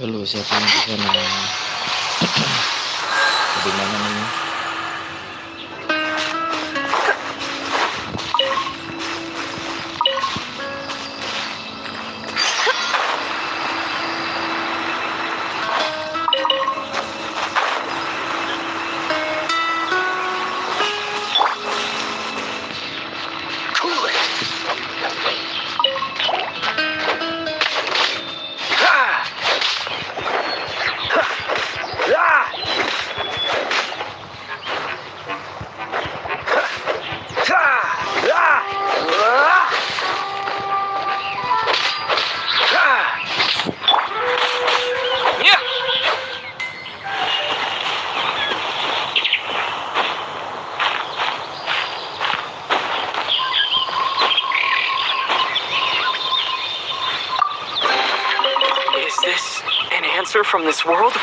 Halo, siapa yang di sana? Di mana nih? Is this an answer from this world?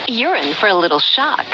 You're in for a little shock.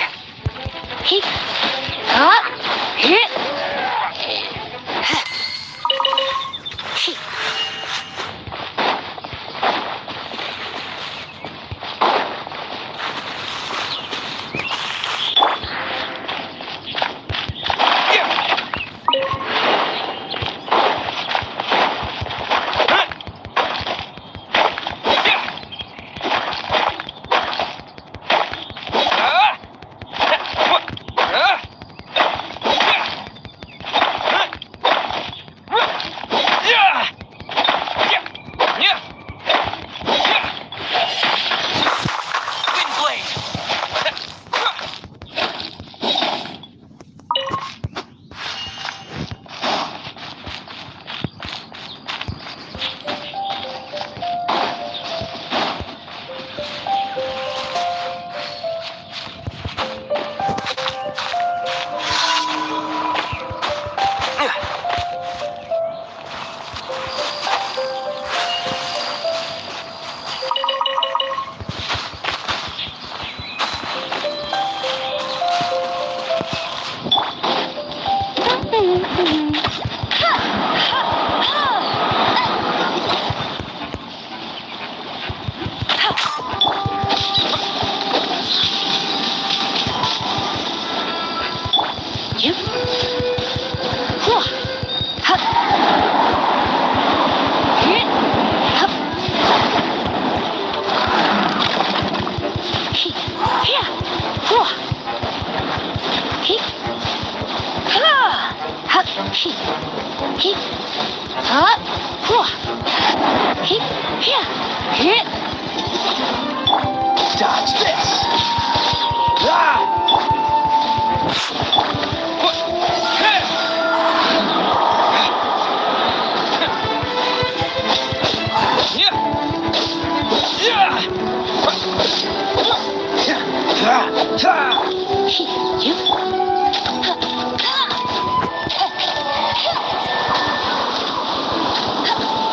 Hit. Dodge this. Ah!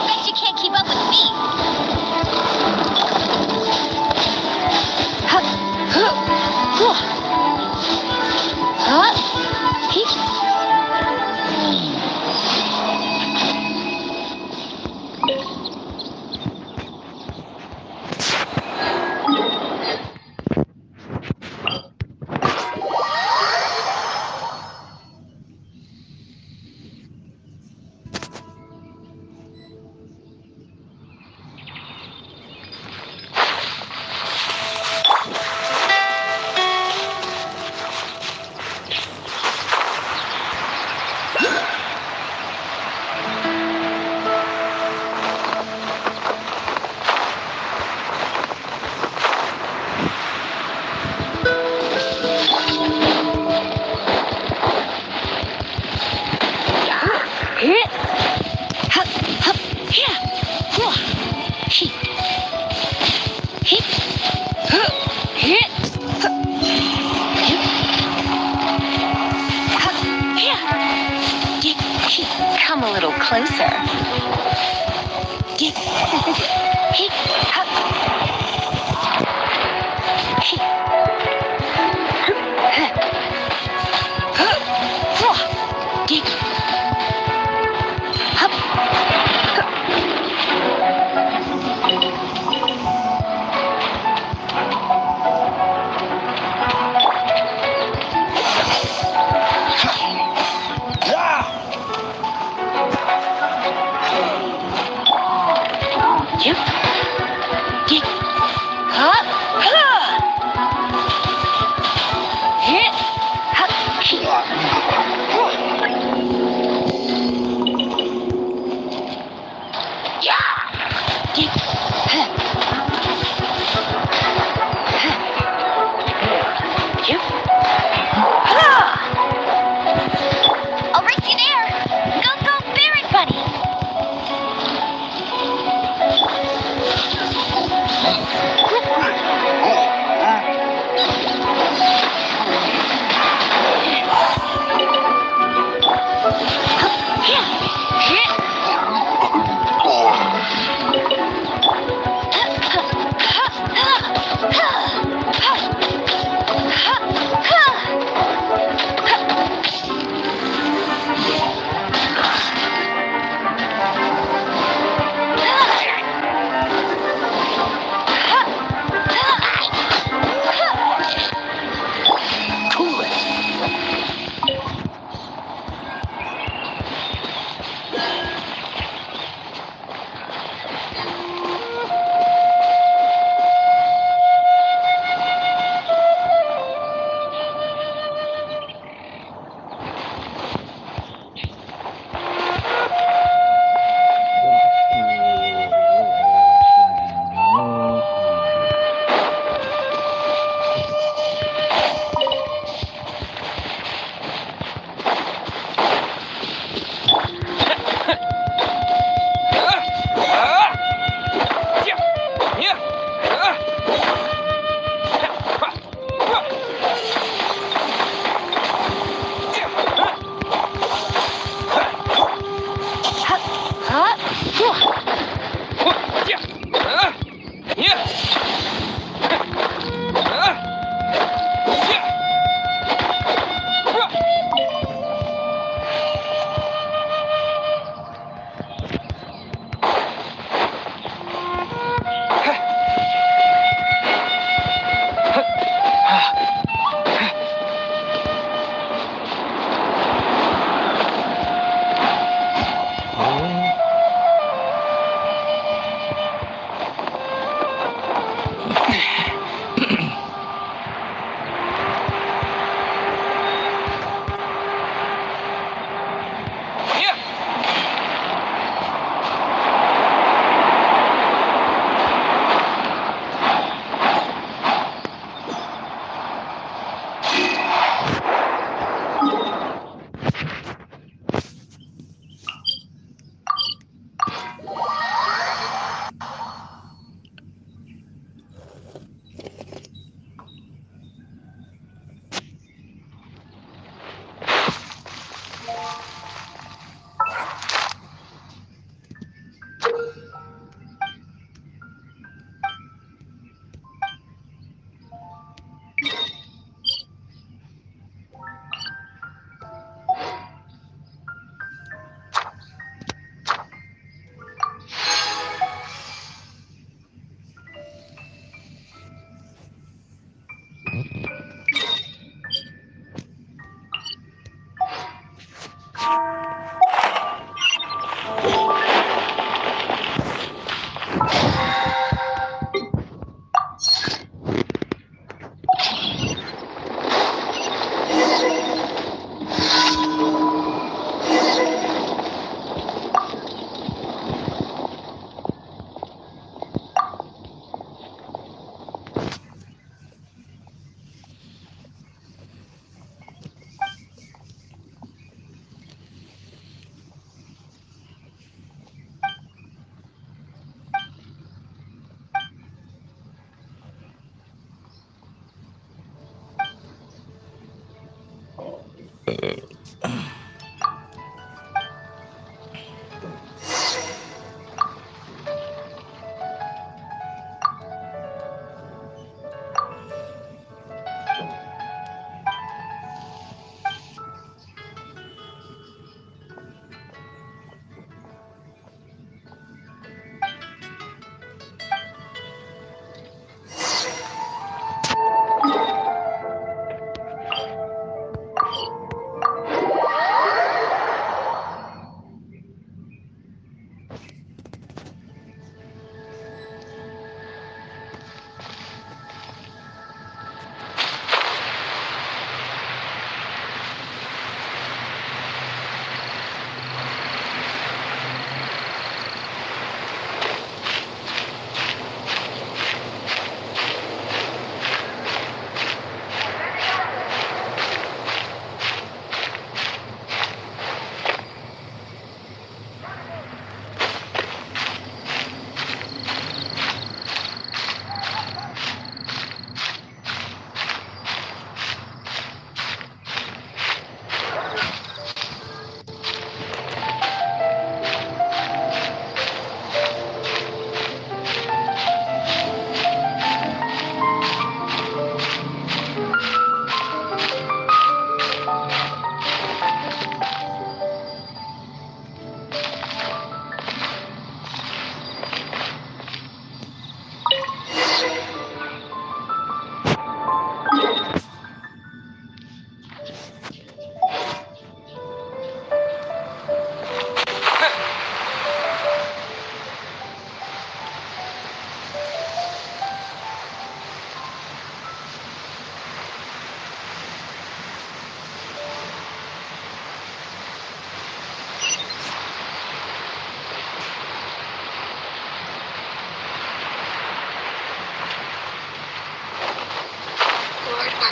Bet you can't keep up with me. Hit. Hup, hup, yeah. Whoa. Hit. Hit. Hup, hit. Hup. Hit. Hup, yeah. Get, hit. Come a little closer. Get. Hit. Hup. Hit. Hup. Whoa. Get. Hup. Yep. Get. Hup. Hit. Hup. Get. Yep. I'll race you there. Go, go, Barrett Bunny.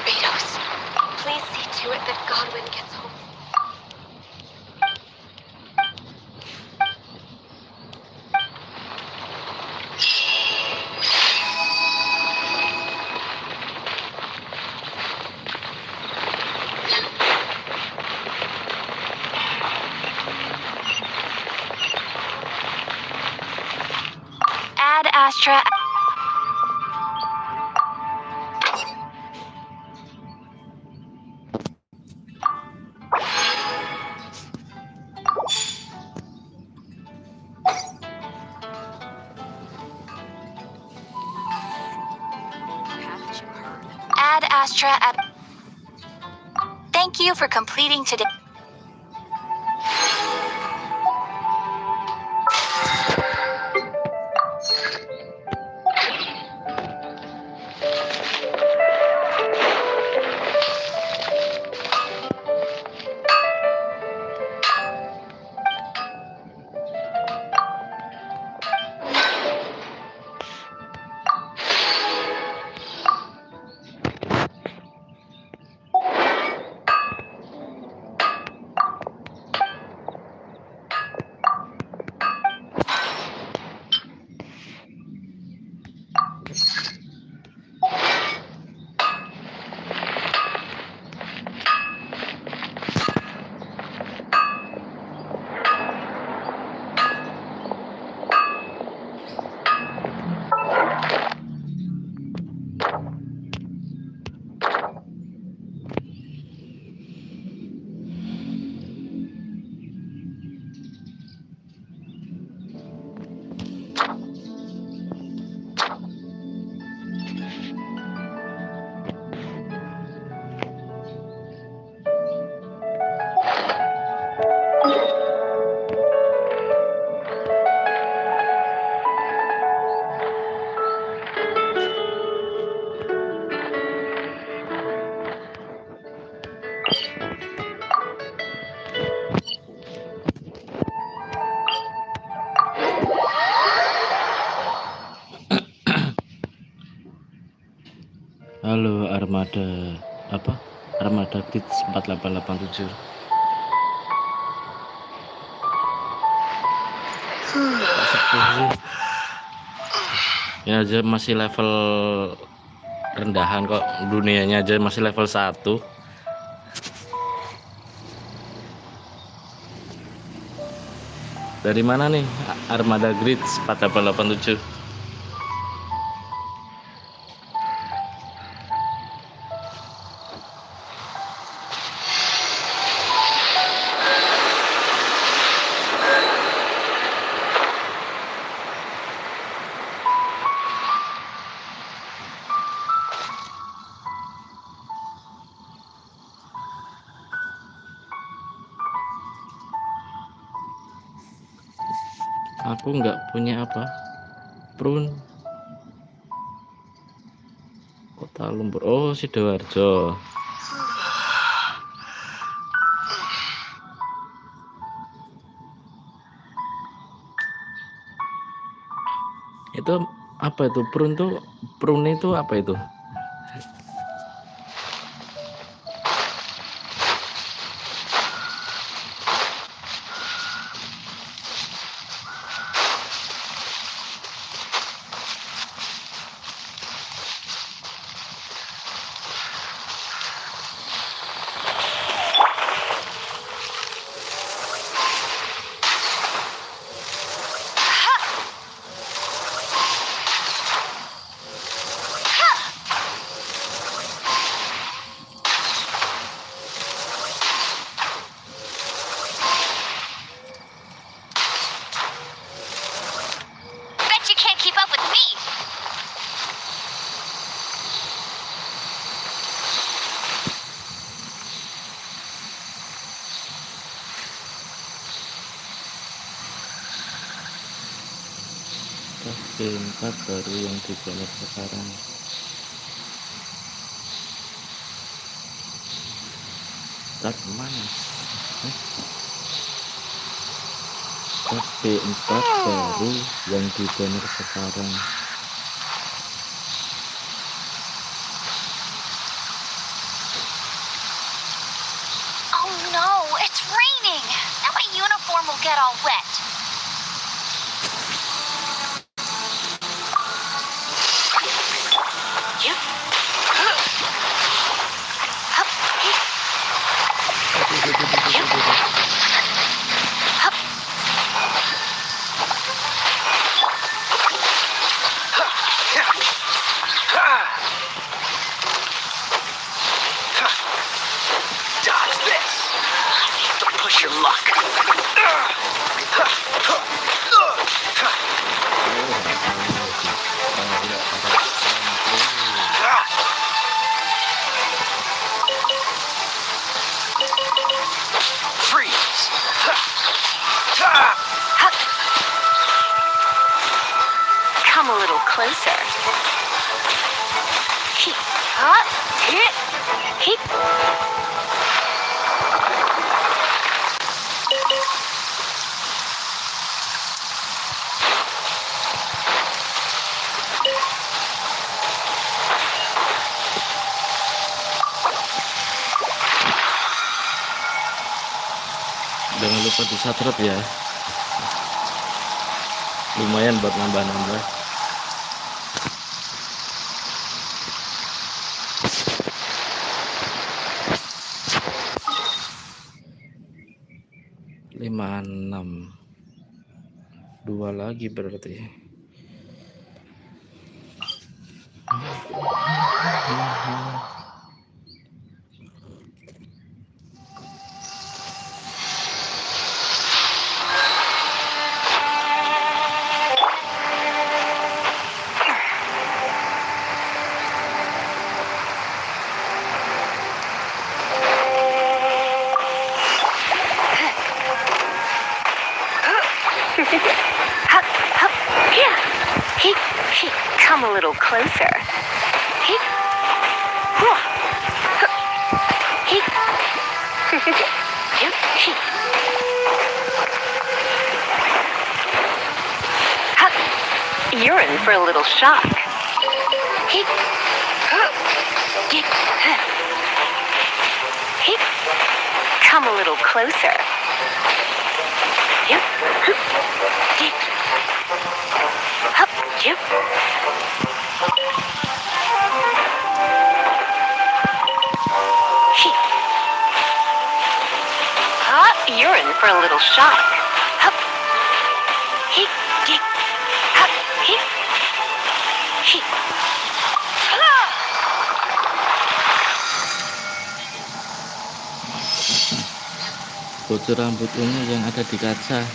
Barbados. Please see to it that Godwin gets home. Ad Astra. Ad Astra. Thank you for completing today. Halo Armada apa? Armada Kids 4887. Kok sepuh sih? Ya aja masih level rendahan kok, dunianya aja masih level 1. Dari mana nih Armada Grids 4887? Aku nggak punya apa, prun kota lumpur. Oh, Sidoarjo. Itu apa itu prun itu apa itu? Bet you can't keep up with me. Impact baru yang dibangun sekarang. Start mana? P4 baru yang dibangun sekarang. raining. Now my uniform will get all wet. Yep. Hup. Yep. Hup. Dodge this. Don't push your luck. Freeze. Come a little closer. Keep up. Keep. Jangan lupa di subscribe ya, lumayan buat nambah-nambah. Lima enam, 2 lagi berarti. Hup, hup, yeah. Come a little closer. You're in for a little shock. Come a little closer. You're in for a little shock. Bocor rambut ungu yang ada di kaca.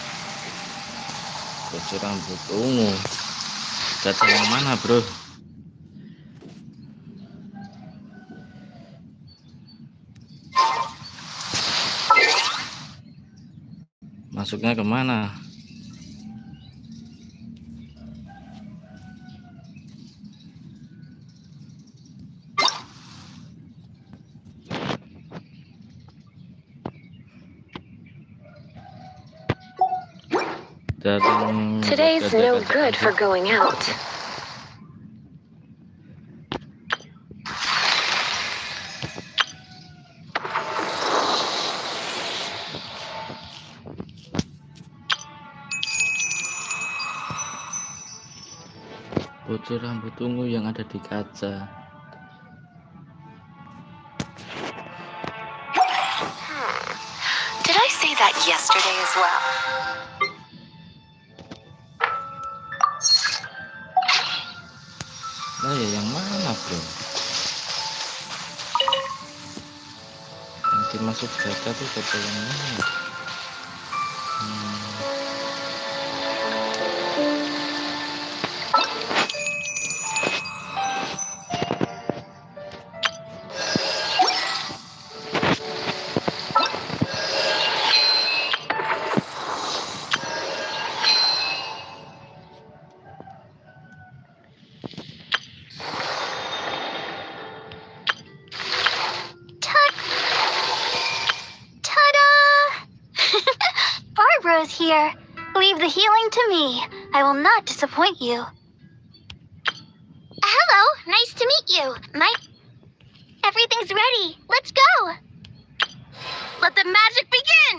Bocor rambut ungu. Kaca yang mana, bro? Masuknya kemana? Today's no good for going out. Bocor rambut ungu yang ada di kaca. Did I say that yesterday as well? Nah ya, yang mana, bro? Yang dimaksud kaca tuh kaca yang mana? Barbara's here. Leave the healing to me. I will not disappoint you. Hello, nice to meet you. Everything's ready. Let's go. Let the magic begin!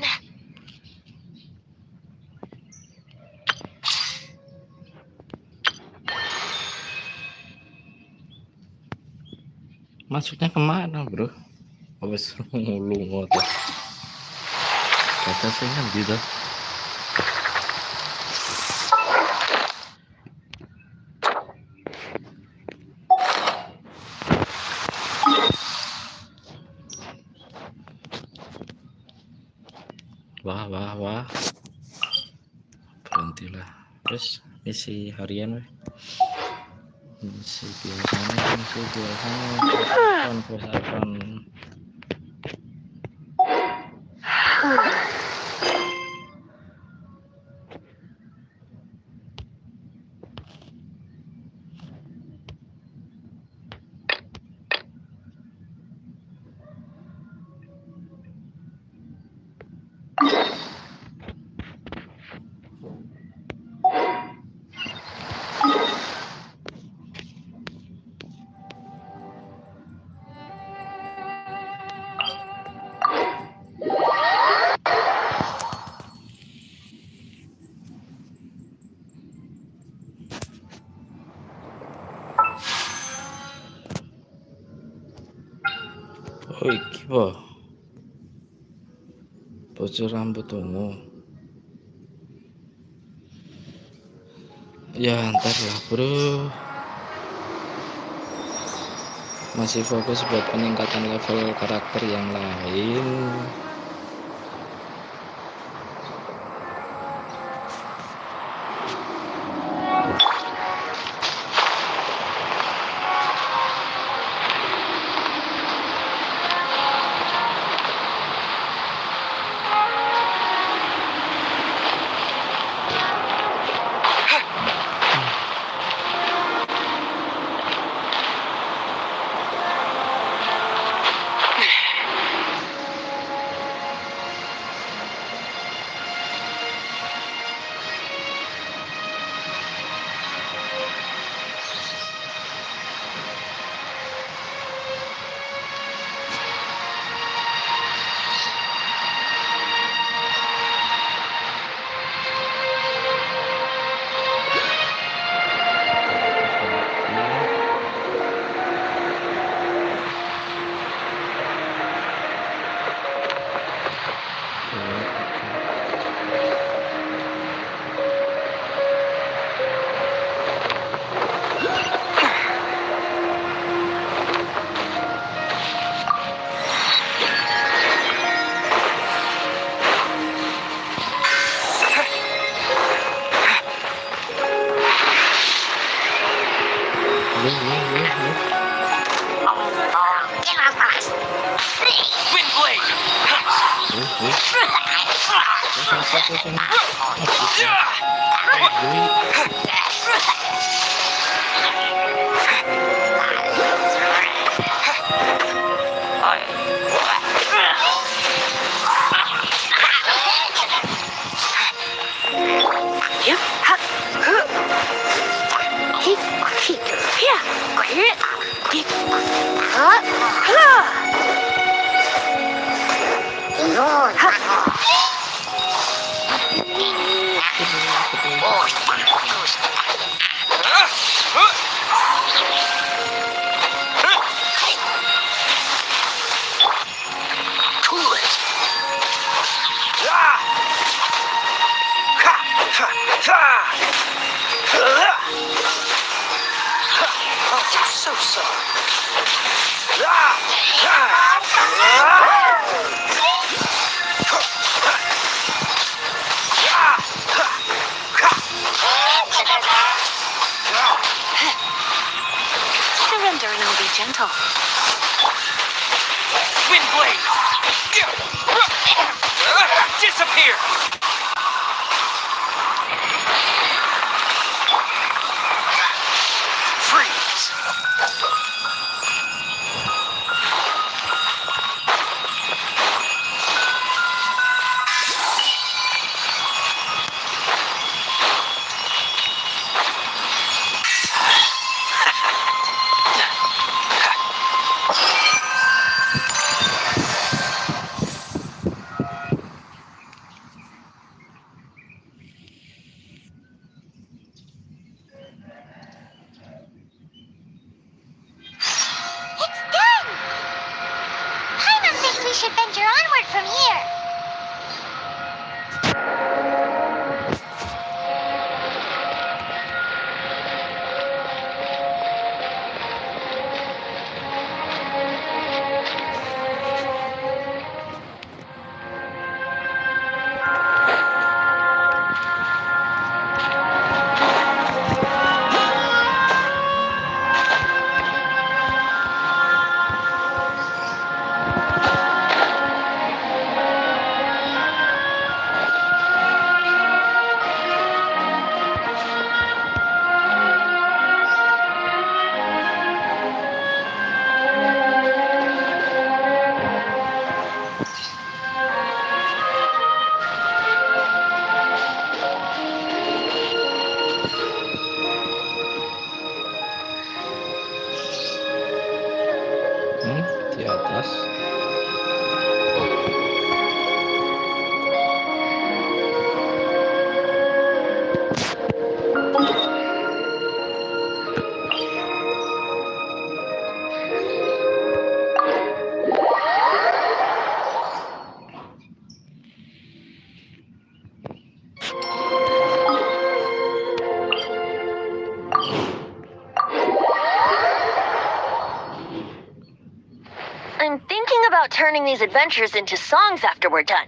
Masuknya kemana, bro? Awas ngulung tuh. Kata saya gitu. Wah. Berhentilah. Terus misi harian weh. Misi biasanya pesan. Oh iki wah. Bocor rambut ungu. Ya ntar lah bro. Masih fokus buat peningkatan level karakter yang lain. Wind blade. Cool it. So sorry. Surrender and I'll be gentle. Wind blade. Disappear. Freeze. adventure onward from here. Di atas. I'm thinking about turning these adventures into songs after we're done.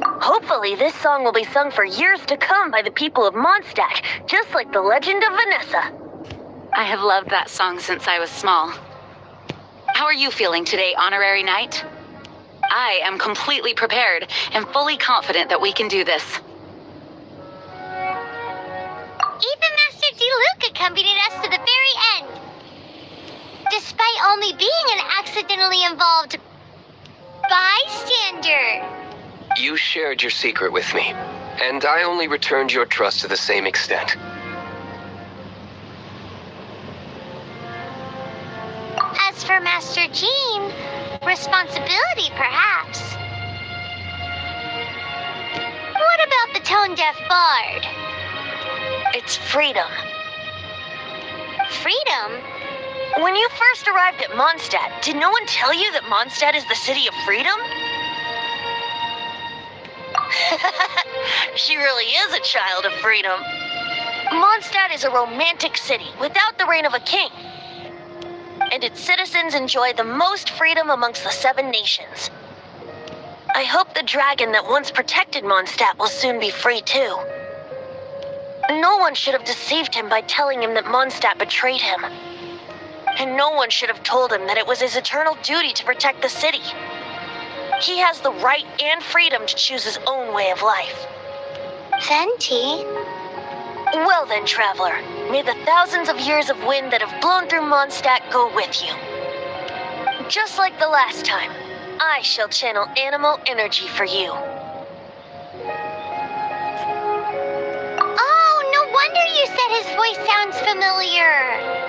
Hopefully, this song will be sung for years to come by the people of Mondstadt, just like the legend of Vanessa. I have loved that song since I was small. How are you feeling today, Honorary Knight? I am completely prepared and fully confident that we can do this. Even Master D-Luke accompanied us to the very end. Despite only being an accidentally involved bystander. You shared your secret with me, and I only returned your trust to the same extent. As for Master Jean, responsibility perhaps. What about the tone-deaf bard? It's freedom. Freedom? When you first arrived at Mondstadt, did no one tell you that Mondstadt is the city of freedom? She really is a child of freedom. Mondstadt is a romantic city without the reign of a king. And its citizens enjoy the most freedom amongst the 7 nations. I hope the dragon that once protected Mondstadt will soon be free too. No one should have deceived him by telling him that Mondstadt betrayed him. And no one should have told him that it was his eternal duty to protect the city. He has the right and freedom to choose his own way of life. Venti? Well then, traveler, may the thousands of years of wind that have blown through Mondstadt go with you. Just like the last time, I shall channel animal energy for you. Oh, no wonder you said his voice sounds familiar.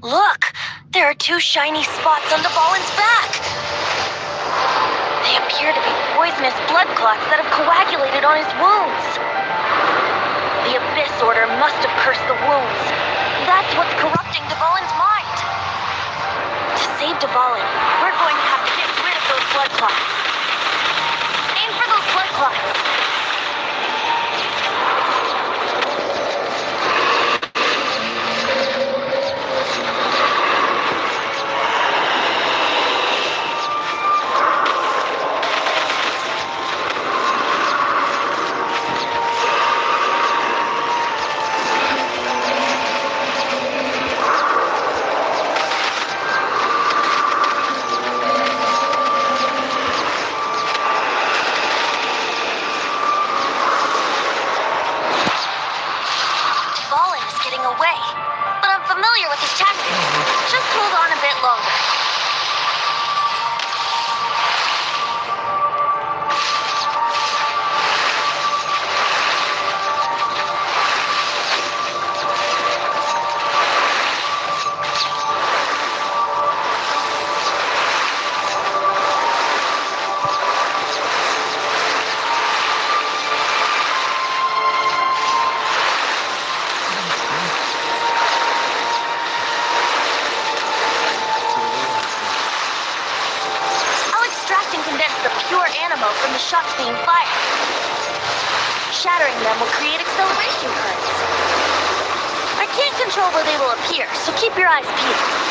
Look! There are 2 shiny spots on Dvalin's back! They appear to be poisonous blood clots that have coagulated on his wounds. The Abyss Order must have cursed the wounds. That's what's corrupting Dvalin's mind. To save Dvalin, we're going to have to get rid of those blood clots. Aim for those blood clots. Away, but I'm familiar with his tactics. Just hold on a bit longer. From the shots being fired. Shattering them will create acceleration currents. I can't control where they will appear, so keep your eyes peeled.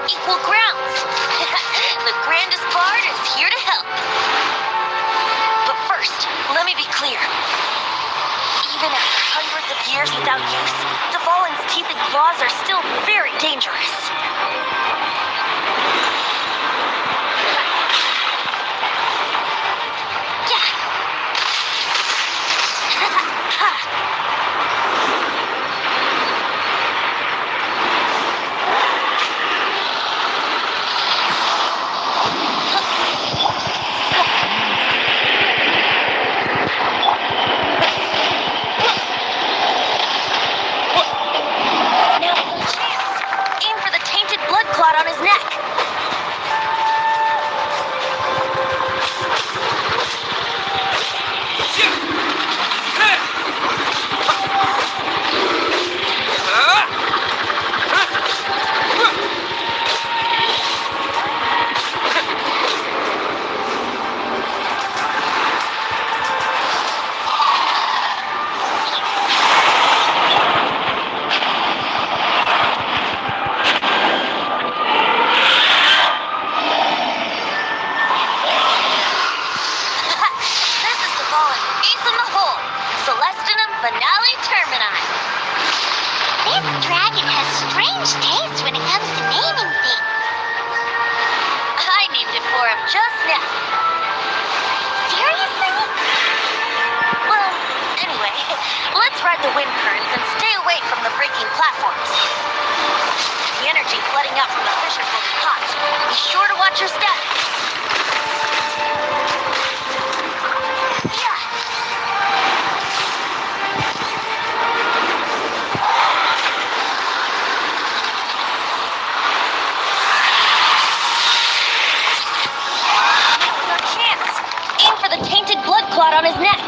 equal grounds. The grandest bard is here to help. But first, let me be clear. Even after hundreds of years without use, Dvalin's teeth and claws are still very dangerous. Aim for the tainted blood clot on his neck. This is Dvalin's ace in the hole. Celestinum Finale Termini. This dragon has strange taste when it comes to naming things. I named it for him just now. Seriously? Well, anyway, let's ride the wind currents and stay away from the breaking platforms. The energy flooding out from the fissures will be hot. Be sure to watch your step. Yeah. Your chance. Aim for the tainted blood clot on his neck.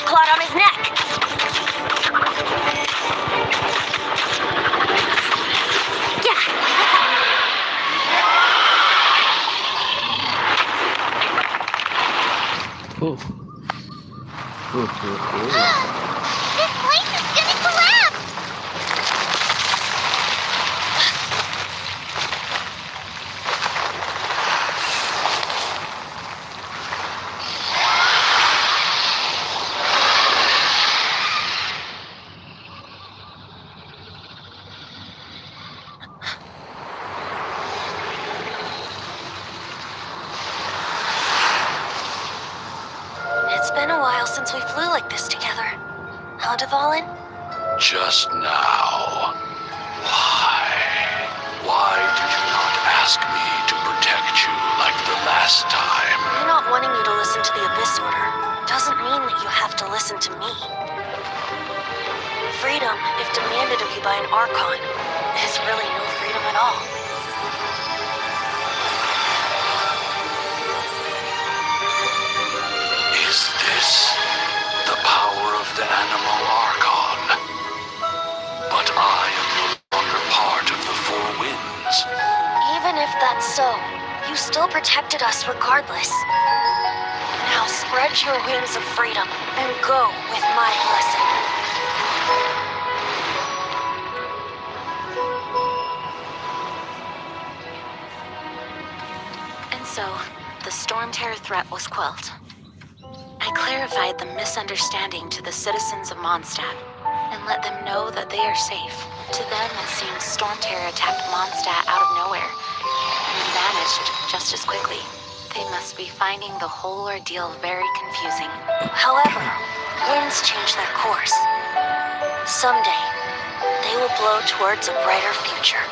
Clot on his neck. This place is gonna collapse! It's been a while since we flew like this together. Huh, Dvalin? Just now. Why? Why did you not ask me to protect you like the last time? Me not wanting you to listen to the Abyss Order doesn't mean that you have to listen to me. Freedom, if demanded of you by an Archon, is really no freedom at all. Is this the power of the animal Archon? But I am no longer part of the Four Winds. Even if that's so, you still protected us regardless. Now spread your wings of freedom and go with my blessing. And so, the Storm Terror threat was quelled. I clarified the misunderstanding to the citizens of Mondstadt and let them know that they are safe. To them, it seems Storm Terror attacked Mondstadt out of nowhere and vanished just as quickly. They must be finding the whole ordeal very confusing. However, winds change their course. Someday, they will blow towards a brighter future.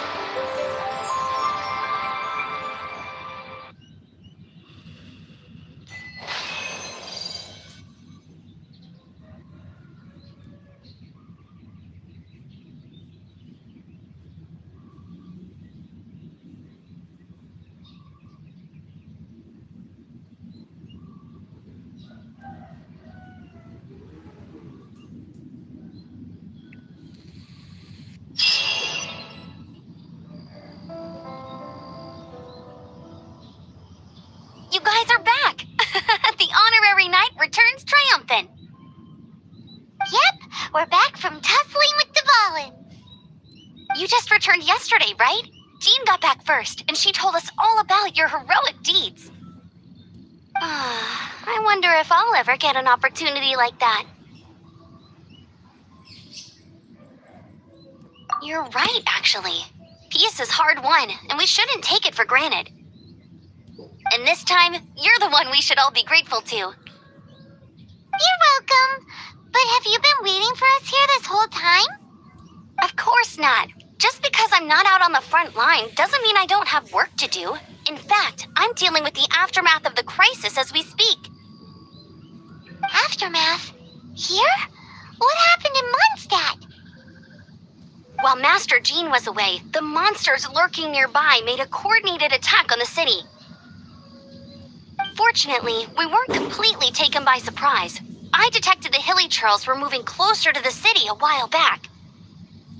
You guys are back! The honorary knight returns triumphant. Yep, we're back from tussling with Dvalin. You just returned yesterday, right? Jean got back first, and she told us all about your heroic deeds. I wonder if I'll ever get an opportunity like that. You're right, actually. Peace is hard won, and we shouldn't take it for granted. And this time, you're the one we should all be grateful to. You're welcome. But have you been waiting for us here this whole time? Of course not. Just because I'm not out on the front line doesn't mean I don't have work to do. In fact, I'm dealing with the aftermath of the crisis as we speak. Aftermath? Here? What happened in Mondstadt? While Master Jean was away, the monsters lurking nearby made a coordinated attack on the city. Fortunately, we weren't completely taken by surprise. I detected the Hilly Churls were moving closer to the city a while back.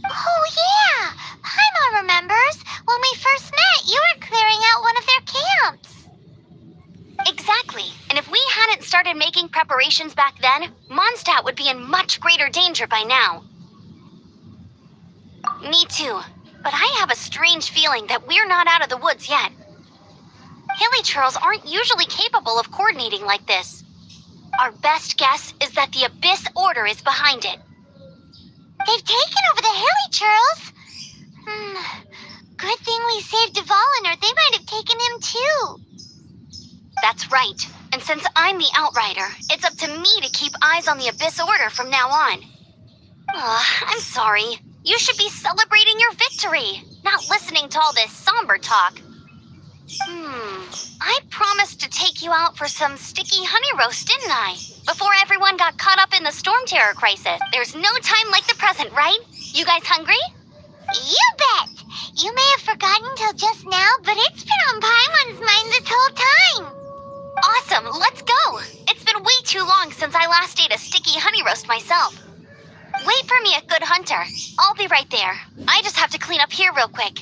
Oh yeah! Paimon remembers. When we first met, you were clearing out one of their camps. Exactly. And if we hadn't started making preparations back then, Mondstadt would be in much greater danger by now. Me too. But I have a strange feeling that we're not out of the woods yet. Hilly Churls aren't usually capable of coordinating like this. Our best guess is that the Abyss Order is behind it. They've taken over the Hilly Churls? Good thing we saved Dvalin, or they might have taken him too. That's right. And since I'm the Outrider, it's up to me to keep eyes on the Abyss Order from now on. I'm sorry. You should be celebrating your victory, not listening to all this somber talk. I promised to take you out for some sticky honey roast, didn't I? Before everyone got caught up in the storm terror crisis. There's no time like the present, right? You guys hungry? You bet! You may have forgotten till just now, but it's been on Paimon's mind this whole time. Awesome, let's go! It's been way too long since I last ate a sticky honey roast myself. Wait for me at Good Hunter. I'll be right there. I just have to clean up here real quick.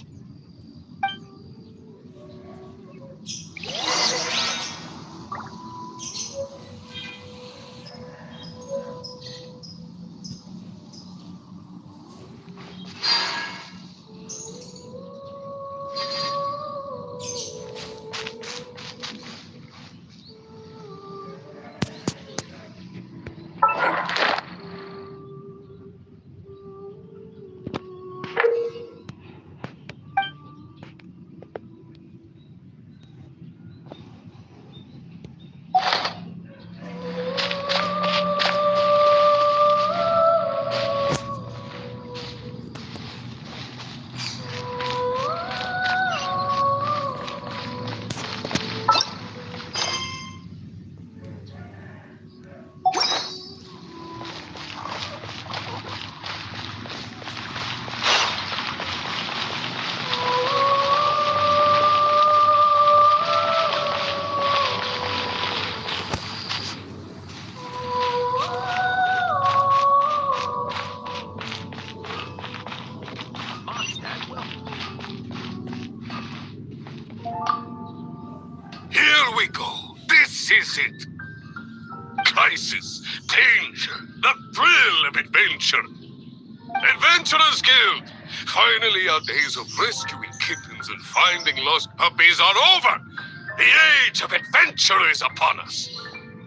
Here we go. This is it. Crisis, danger, the thrill of adventure. Adventurers Guild. Finally, our days of rescuing kittens and finding lost puppies are over. The age of adventure is upon us.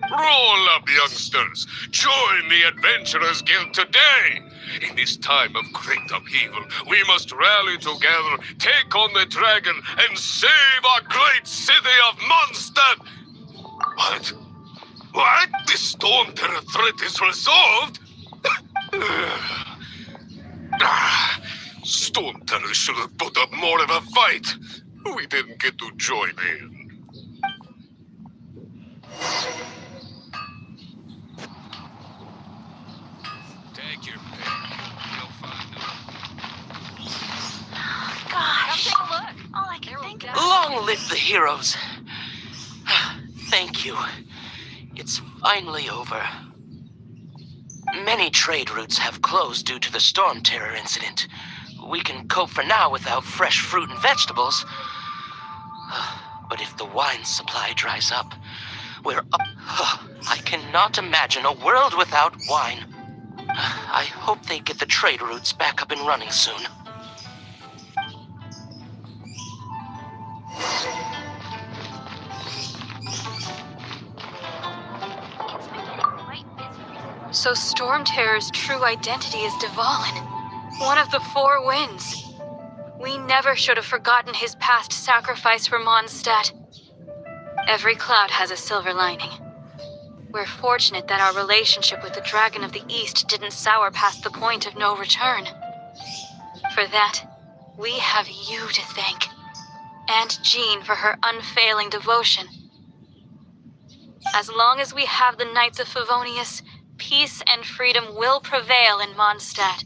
Roll up, youngsters. Join the Adventurers Guild today. In this time of great upheaval, we must rally together, take on the dragon, and save our great city of Mondstadt. What? What? The storm terror threat is resolved? Storm terror should have put up more of a fight. We didn't get to join in. Take your pick. You'll find them. Gosh. All I can think of. Long live the heroes. Thank you. It's finally over. Many trade routes have closed due to the storm terror incident. We can cope for now without fresh fruit and vegetables. But But if the wine supply dries up, we're up. I cannot imagine a world without wine. I hope they get the trade routes back up and running soon. So Storm Terror's true identity is Dvalin, one of the four winds. We never should have forgotten his past sacrifice for Mondstadt. Every cloud has a silver lining. We're fortunate that our relationship with the Dragon of the East didn't sour past the point of no return. For that, we have you to thank. And Jean for her unfailing devotion. As long as we have the Knights of Favonius, peace and freedom will prevail in Mondstadt.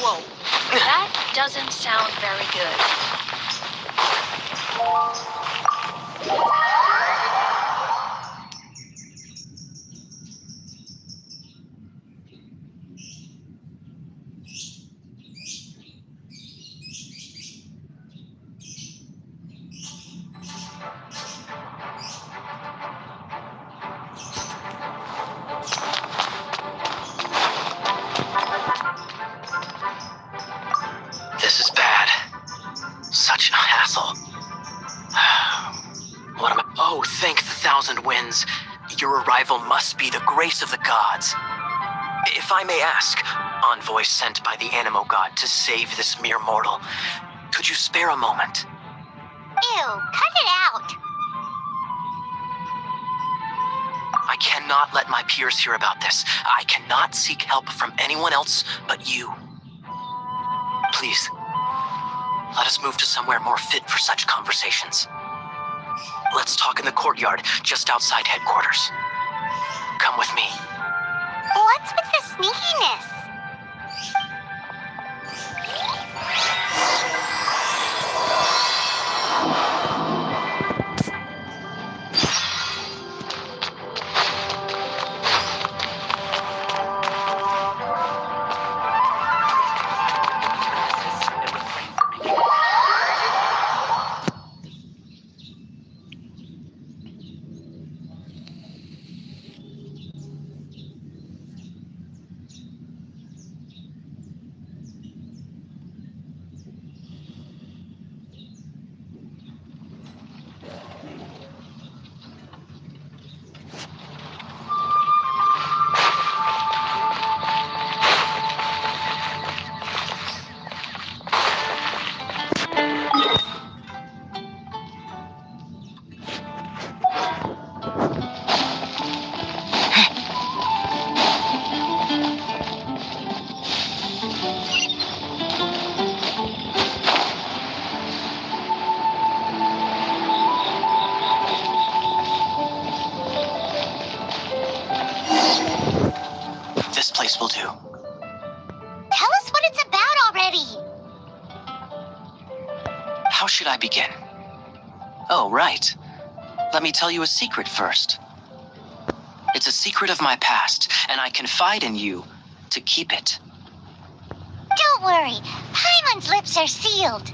Whoa, that doesn't sound very good. This is bad. Such a hassle. What am I? Oh, thank the thousand winds. Your arrival must be the grace of the gods. If I may ask, envoy sent by the Animo God to save this mere mortal, could you spare a moment? Ew, cut it out. I cannot let my peers hear about this. I cannot seek help from anyone else but you. Please, let us move to somewhere more fit for such conversations. Let's talk in the courtyard just outside headquarters. Come with me. What's with the sneakiness? this will do. Tell us what it's about already. How should I begin? Oh, right. Let me tell you a secret first. It's a secret of my past, and I confide in you to keep it. Don't worry, Paimon's lips are sealed.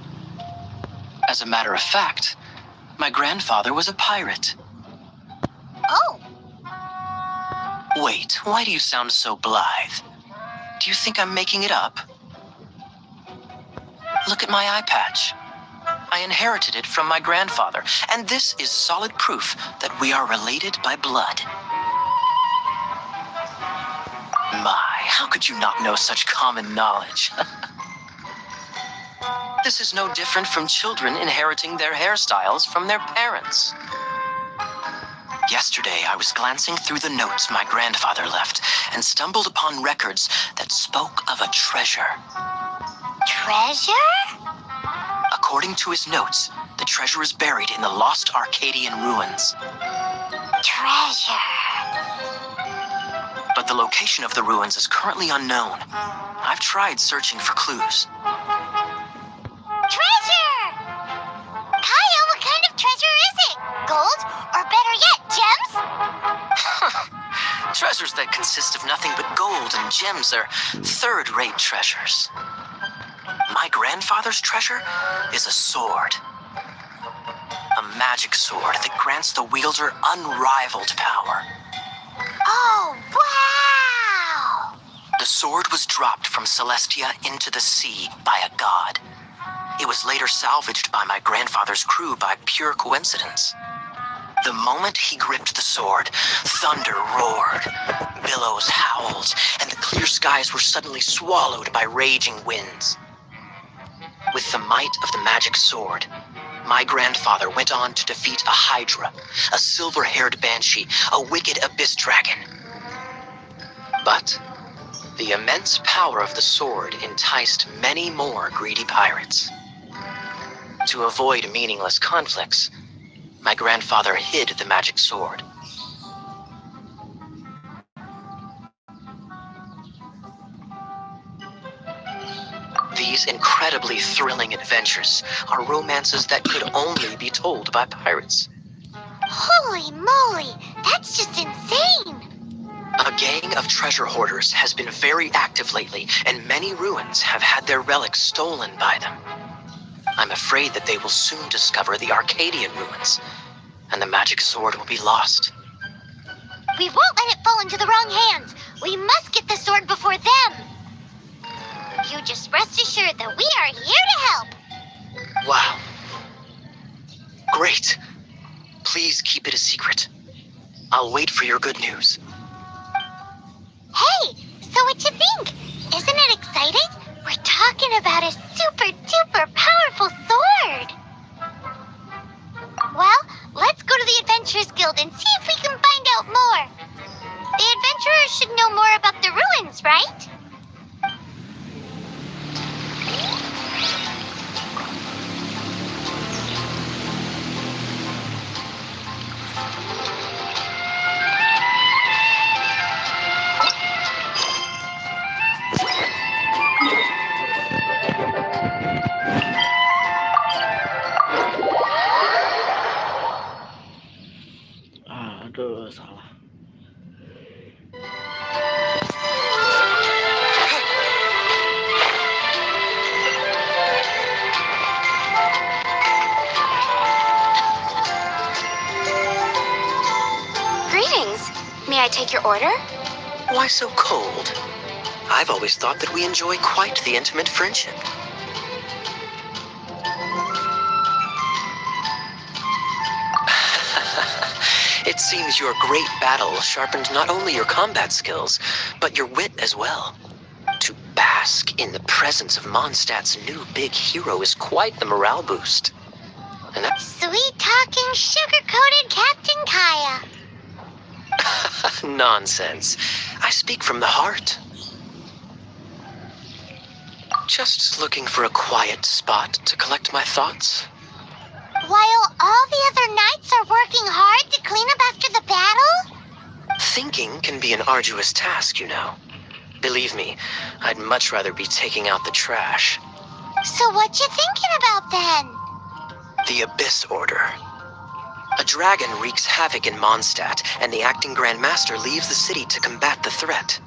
As a matter of fact, my grandfather was a pirate. Oh, Wait, why do you sound so blithe? Do you think I'm making it up? Look at my eye patch. I inherited it from my grandfather, and this is solid proof that we are related by blood. My, how could you not know such common knowledge? This is no different from children inheriting their hairstyles from their parents. Yesterday, I was glancing through the notes my grandfather left and stumbled upon records that spoke of a treasure. treasure? According to his notes, the treasure is buried in the lost Arcadian ruins. Treasure. But the location of the ruins is currently unknown. I've tried searching for clues. Treasure! Kaya, what kind of treasure is it? Gold? Or better yet, gems? Treasures that consist of nothing but gold and gems are third-rate treasures. My grandfather's treasure is a sword. A magic sword that grants the wielder unrivaled power. Oh, wow! The sword was dropped from Celestia into the sea by a god. It was later salvaged by my grandfather's crew by pure coincidence. The moment he gripped the sword, thunder roared, billows howled, and the clear skies were suddenly swallowed by raging winds. With the might of the magic sword, my grandfather went on to defeat a hydra, a silver-haired banshee, a wicked abyss dragon. But the immense power of the sword enticed many more greedy pirates. To avoid meaningless conflicts, my grandfather hid the magic sword. These incredibly thrilling adventures are romances that could only be told by pirates. Holy moly, that's just insane! A gang of treasure hoarders has been very active lately, and many ruins have had their relics stolen by them. I'm afraid that they will soon discover the Arcadian ruins, and the magic sword will be lost. We won't let it fall into the wrong hands. We must get the sword before them. You just rest assured that we are here to help. Wow. Great. Please keep it a secret. I'll wait for your good news. Hey, so what you think? Isn't it exciting? We're talking about a super duper powerful sword. Well, let's go to the Adventurers Guild and see if we can find out more. The adventurers should know more about the ruins, right? Aduh, salah. Greetings. May I take your order? Why so cold? I've always thought that we enjoy quite the intimate friendship. It seems your great battle sharpened not only your combat skills, but your wit as well. To bask in the presence of Mondstadt's new big hero is quite the morale boost. And that... Sweet-talking, sugar-coated Captain Kaya. Nonsense. I speak from the heart. Just looking for a quiet spot to collect my thoughts. While all the other knights are working hard to clean up after the battle? Thinking can be an arduous task, you know. Believe me, I'd much rather be taking out the trash. So what you thinking about then? The Abyss Order. A dragon wreaks havoc in Mondstadt, and the acting Grand Master leaves the city to combat the threat.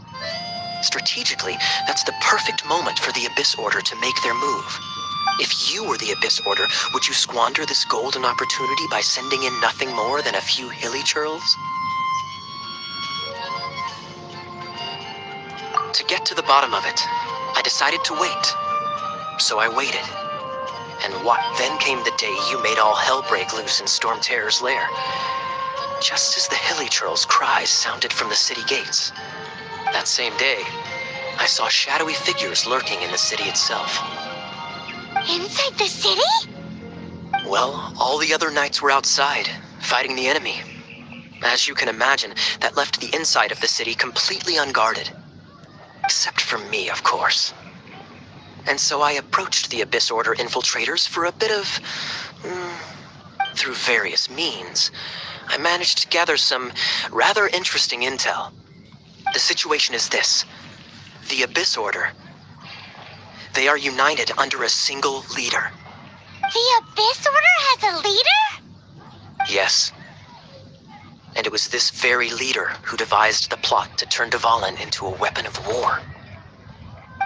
Strategically, that's the perfect moment for the Abyss Order to make their move. If you were the Abyss Order, would you squander this golden opportunity by sending in nothing more than a few hilly churls? To get to the bottom of it, I decided to wait. So I waited. And what then came the day you made all hell break loose in Storm Terror's lair. Just as the hilly churls' cries sounded from the city gates. That same day, I saw shadowy figures lurking in the city itself. Inside the city? Well, all the other knights were outside, fighting the enemy. As you can imagine, that left the inside of the city completely unguarded. Except for me, of course. And so I approached the Abyss Order infiltrators for a bit of... through various means, I managed to gather some rather interesting intel. The situation is this. The Abyss Order. They are united under a single leader. The Abyss Order has a leader? Yes. And it was this very leader who devised the plot to turn Dvalin into a weapon of war.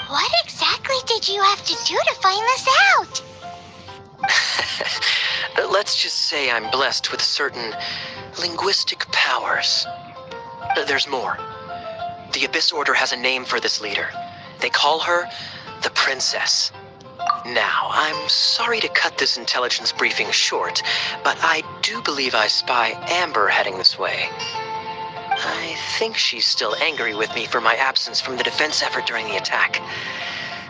What exactly did you have to do to find this out? Let's just say I'm blessed with certain linguistic powers. There's more. The Abyss Order has a name for this leader. They call her the Princess. Now, I'm sorry to cut this intelligence briefing short, but I do believe I spy Amber heading this way. I think she's still angry with me for my absence from the defense effort during the attack.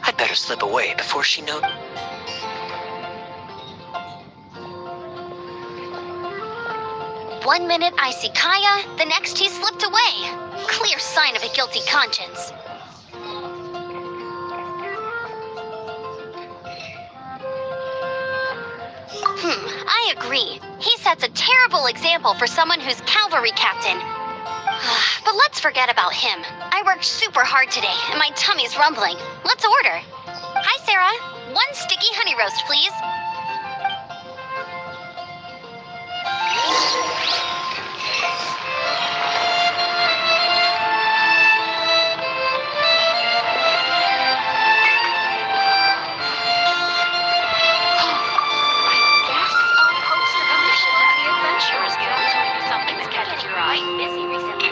I'd better slip away before she knows. One minute I see Kaya, the next he slipped away. Clear sign of a guilty conscience. I agree. He sets a terrible example for someone who's cavalry captain. But let's forget about him. I worked super hard today, and my tummy's rumbling. Let's order. Hi, Sarah. 1 sticky honey roast, please. Busy recently.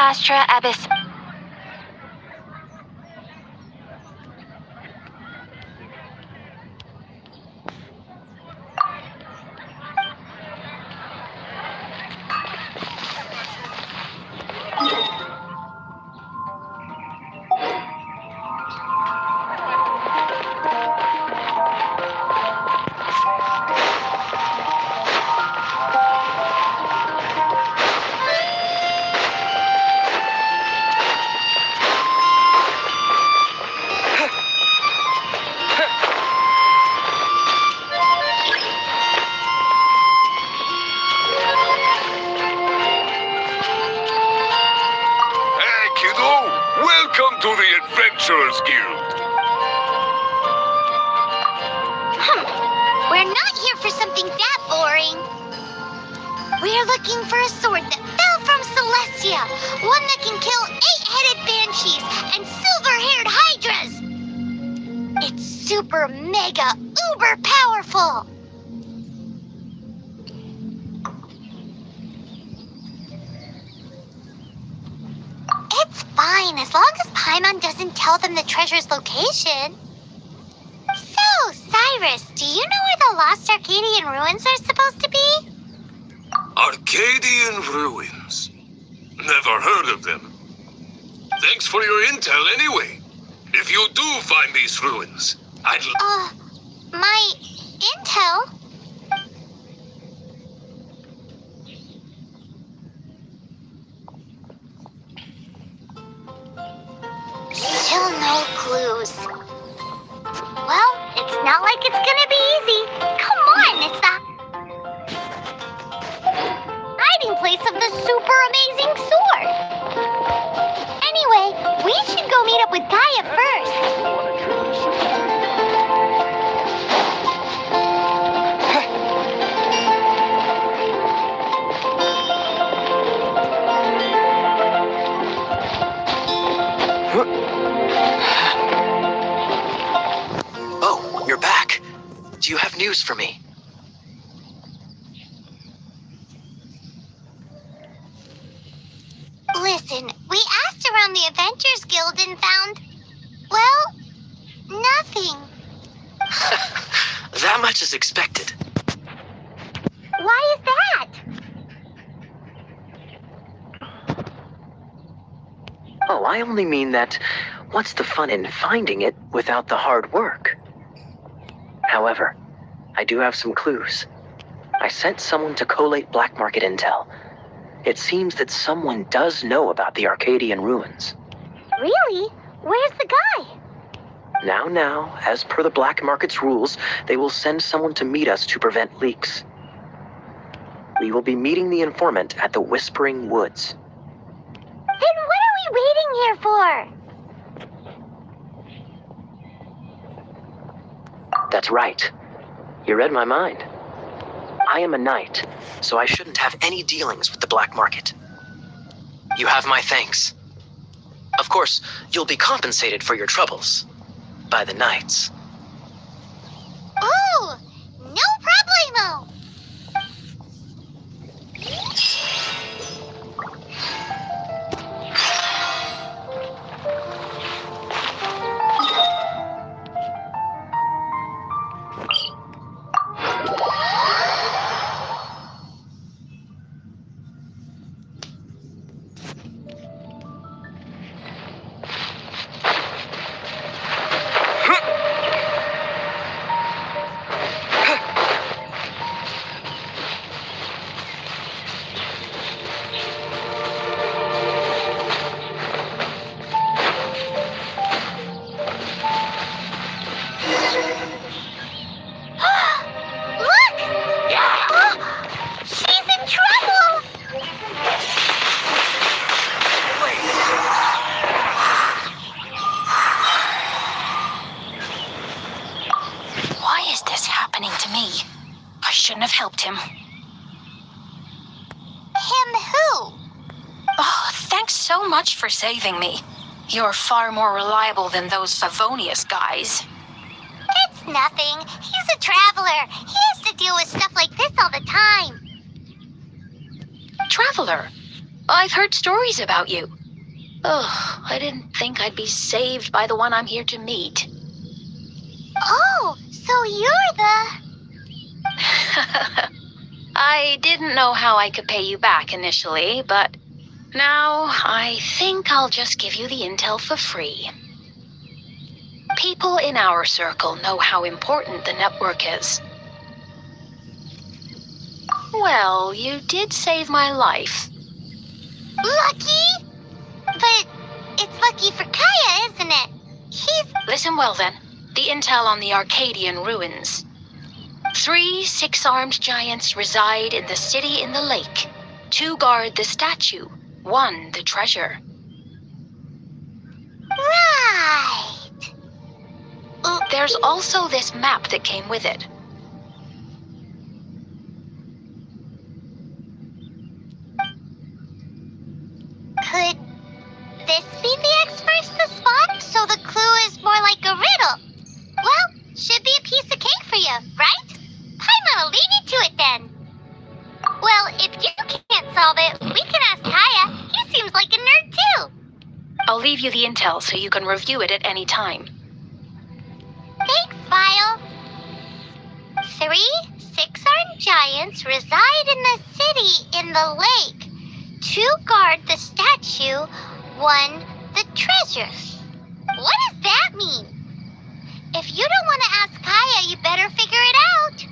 Astra Abyss. Hey, kiddo! Welcome to the Adventurers Guild. We're not here for something that boring. We're looking for a sword that fell from Celestia. One that can kill 8-headed banshees and silver-haired hydras. It's super mega uber powerful. It's fine as long as Paimon doesn't tell them the treasure's location. So, Cyrus, do you know where the lost Arcadian ruins are supposed to be? Arcadian ruins. Never heard of them. Thanks for your intel anyway. If you do find these ruins, My intel? Still no clues. Well, it's not like it's gonna be easy. Come on, it's the hiding place of the super amazing sword. Anyway, we should go meet up with Gaia first. Oh, you're back. Do you have news for me? Listen, we asked around the Adventures Guild and found, well, nothing. That much is expected. Why is that? Oh, I only mean that what's the fun in finding it without the hard work? However, I do have some clues. I sent someone to collate black market intel. It seems that someone does know about the Arcadian ruins. Really? Where's the guy? Now, as per the black market's rules, they will send someone to meet us to prevent leaks. We will be meeting the informant at the Whispering Woods. Then what are we waiting here for? That's right. You read my mind. I am a knight, so I shouldn't have any dealings with the black market. You have my thanks. Of course, you'll be compensated for your troubles by the knights. Ooh, no problemo. shouldn't have helped him. Him who? Oh, thanks so much for saving me. You're far more reliable than those Favonius guys. It's nothing. He's a traveler. He has to deal with stuff like this all the time. Traveler? I've heard stories about you. Oh, I didn't think I'd be saved by the one I'm here to meet. Oh, so you're the... I didn't know how I could pay you back initially, but now I think I'll just give you the intel for free. People in our circle know how important the network is. Well, you did save my life. Lucky? But it's lucky for Kaya, isn't it? Listen well then. The intel on the Arcadian ruins. 3 6-armed giants reside in the city in the lake. 2 guard the statue, 1 the treasure. Right. There's also this map that came with it. Could this be the X-First the spot? So the clue is more like a riddle. Well, should be a piece of cake for you, right? Paimon'll leave you to it then. Well, if you can't solve it, we can ask Kaya. He seems like a nerd too. I'll leave you the intel so you can review it at any time. Thanks, Vile. 3 6-armed giants reside in the city in the lake. 2 guard the statue, 1 the treasure. What does that mean? If you don't want to ask Kaya, you better figure it out.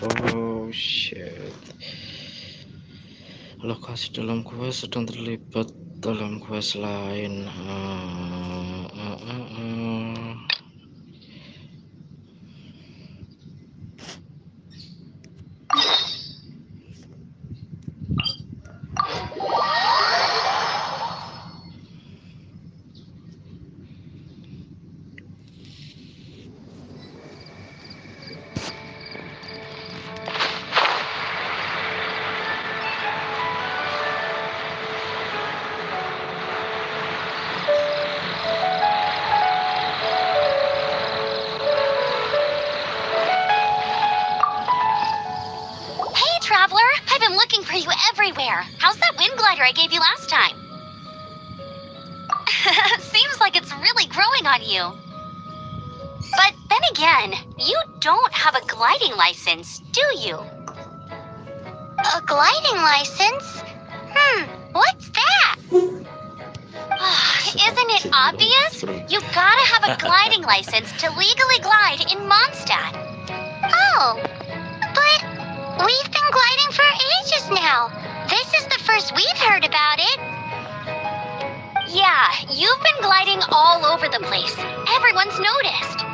Oh shit. Lokasi dalam quest sedang terlibat dalam quest lain. Traveler, I've been looking for you everywhere. How's that wind glider I gave you last time? Seems like it's really growing on you. But then again, you don't have a gliding license, do you? A gliding license? What's that? Isn't it obvious? You gotta have a gliding license to legally glide in Mondstadt. Oh, but we've been gliding for ages now. This is the first we've heard about it. Yeah, you've been gliding all over the place. Everyone's noticed.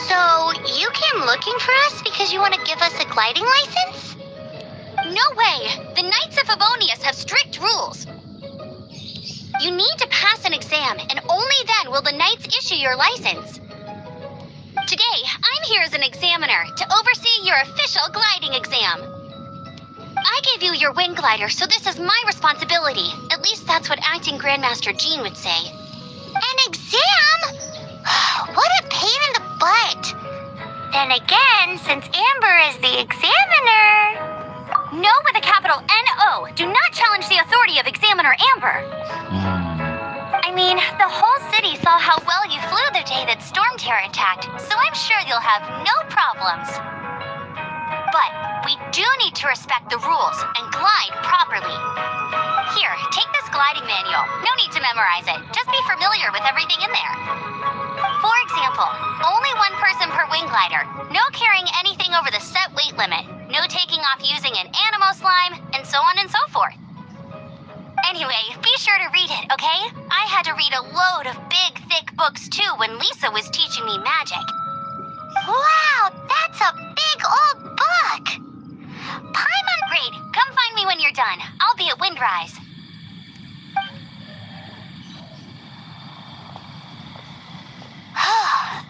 So, you came looking for us because you want to give us a gliding license? No way! The Knights of Favonius have strict rules. You need to pass an exam, and only then will the Knights issue your license. Today, I'm here as an examiner to oversee your official gliding exam. I gave you your wind glider, so this is my responsibility. At least that's what Acting Grandmaster Jean would say. An exam? What a pain in the butt. Then again, since Amber is the examiner... No with a capital N-O. Do not challenge the authority of Examiner Amber. I mean, the whole city saw how well you flew the day that Storm Terror attacked, so I'm sure you'll have no problems. But we do need to respect the rules and glide properly. Here, take this gliding manual. No need to memorize it. Just be familiar with everything in there. For example, only one person per wing glider. No carrying anything over the set weight limit. No taking off using an animo slime, and so on and so forth. Anyway, be sure to read it, okay? I had to read a load of big, thick books too when Lisa was teaching me magic. Wow, that's a big old book! Paimon, great. Come find me when you're done. I'll be at Windrise.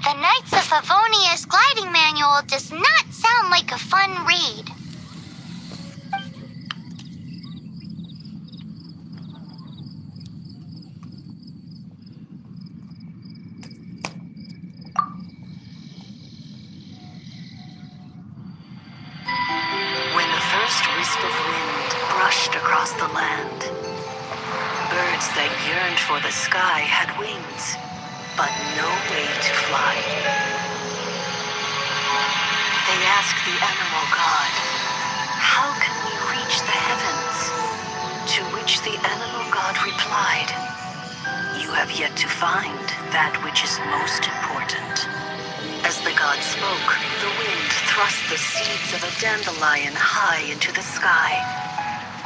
The Knights of Favonia's gliding manual does not sound like a fun read. When the first wisp of wind brushed across the land, birds that yearned for the sky had wings, but no way to fly. They asked the animal god, "How can we reach the heavens?" To which the animal god replied, "You have yet to find that which is most important." As the god spoke, the wind thrust the seeds of a dandelion high into the sky.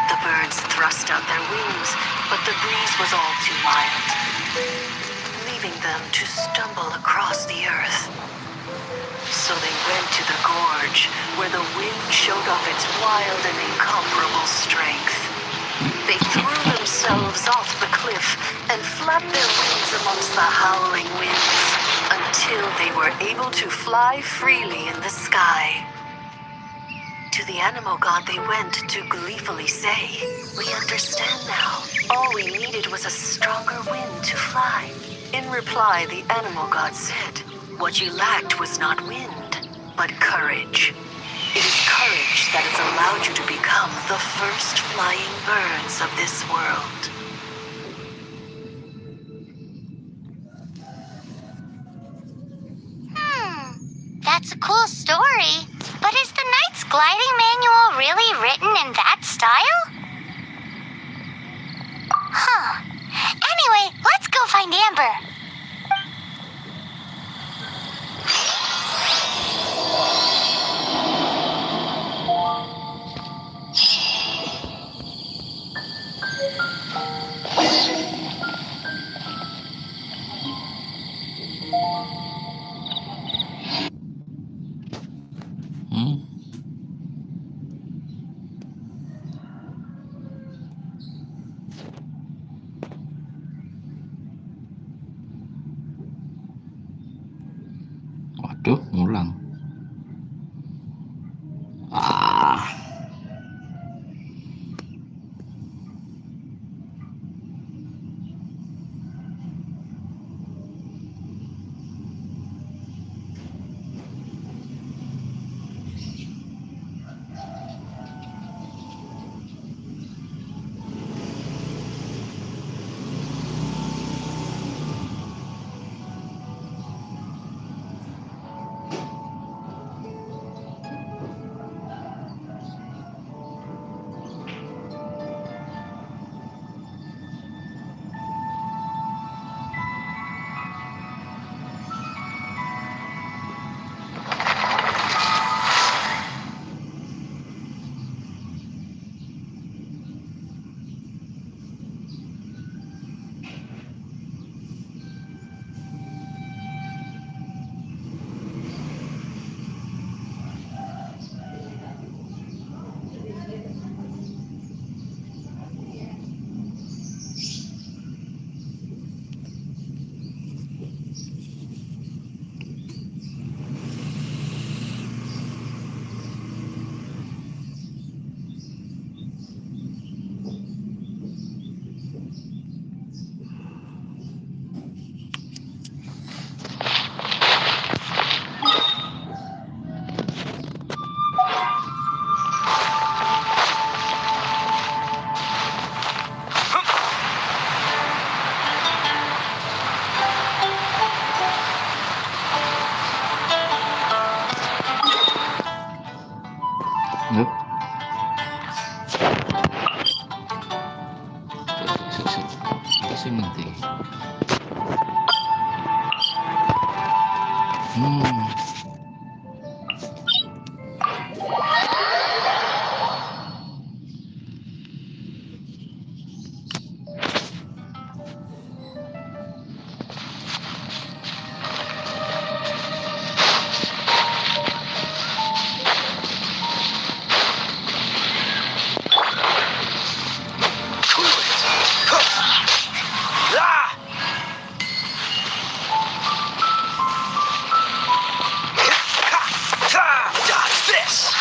The birds thrust out their wings, but the breeze was all too mild, leaving them to stumble across the earth. So they went to the gorge, where the wind showed off its wild and incomparable strength. They threw themselves off the cliff and flapped their wings amongst the howling winds, until they were able to fly freely in the sky. To the animal god they went to gleefully say, "We understand now. All we needed was a stronger wind to fly." In reply, the animal god said, "What you lacked was not wind, but courage. It is courage that has allowed you to become the first flying birds of this world." That's a cool story. But is the Knight's gliding manual really written in that style? Huh. Anyway, let's go find Amber. Waduh, ngulang. Ah. Nope. sing nanti. Dodge this!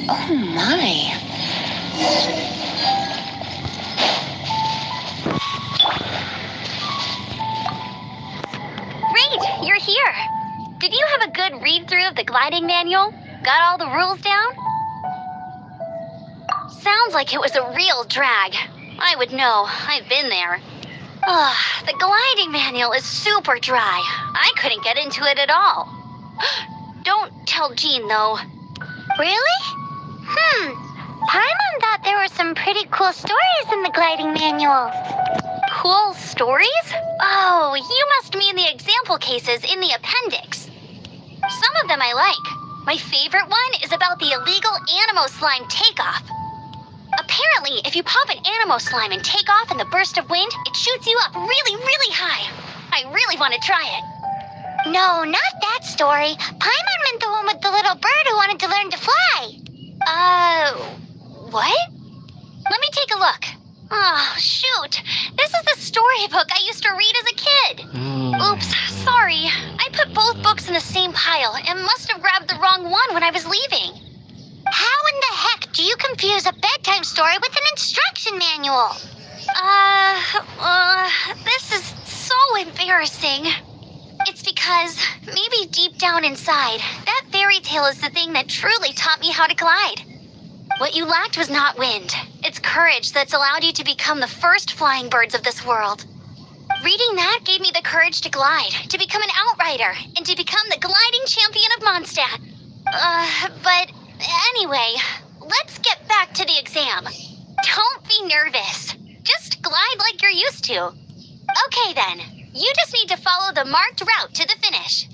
Oh my. Great, you're here. Did you have a good read-through of the gliding manual? Got all the rules down? Sounds like it was a real drag. I would know. I've been there. Ugh, the gliding manual is super dry. I couldn't get into it at all. Don't tell Jean, though. Really? Paimon thought there were some pretty cool stories in the gliding manual. Cool stories? Oh, you must mean the example cases in the appendix. Some of them I like. My favorite one is about the illegal Animo slime takeoff. Apparently, if you pop an Animo slime and take off in the burst of wind, it shoots you up really, really high. I really want to try it. No, not that story. Paimon meant the one with the little bird who wanted to learn to fly. What? Let me take a look. Oh, shoot. This is the storybook I used to read as a kid. Oops, sorry. I put both books in the same pile and must have grabbed the wrong one when I was leaving. How in the heck do you confuse a bedtime story with an instruction manual? This is so embarrassing. It's because, maybe deep down inside, that fairy tale is the thing that truly taught me how to glide. What you lacked was not wind. It's courage that's allowed you to become the first flying birds of this world. Reading that gave me the courage to glide, to become an outrider, and to become the gliding champion of Mondstadt. But anyway, let's get back to the exam. Don't be nervous. Just glide like you're used to. Okay then, you just need to follow the marked route to the finish.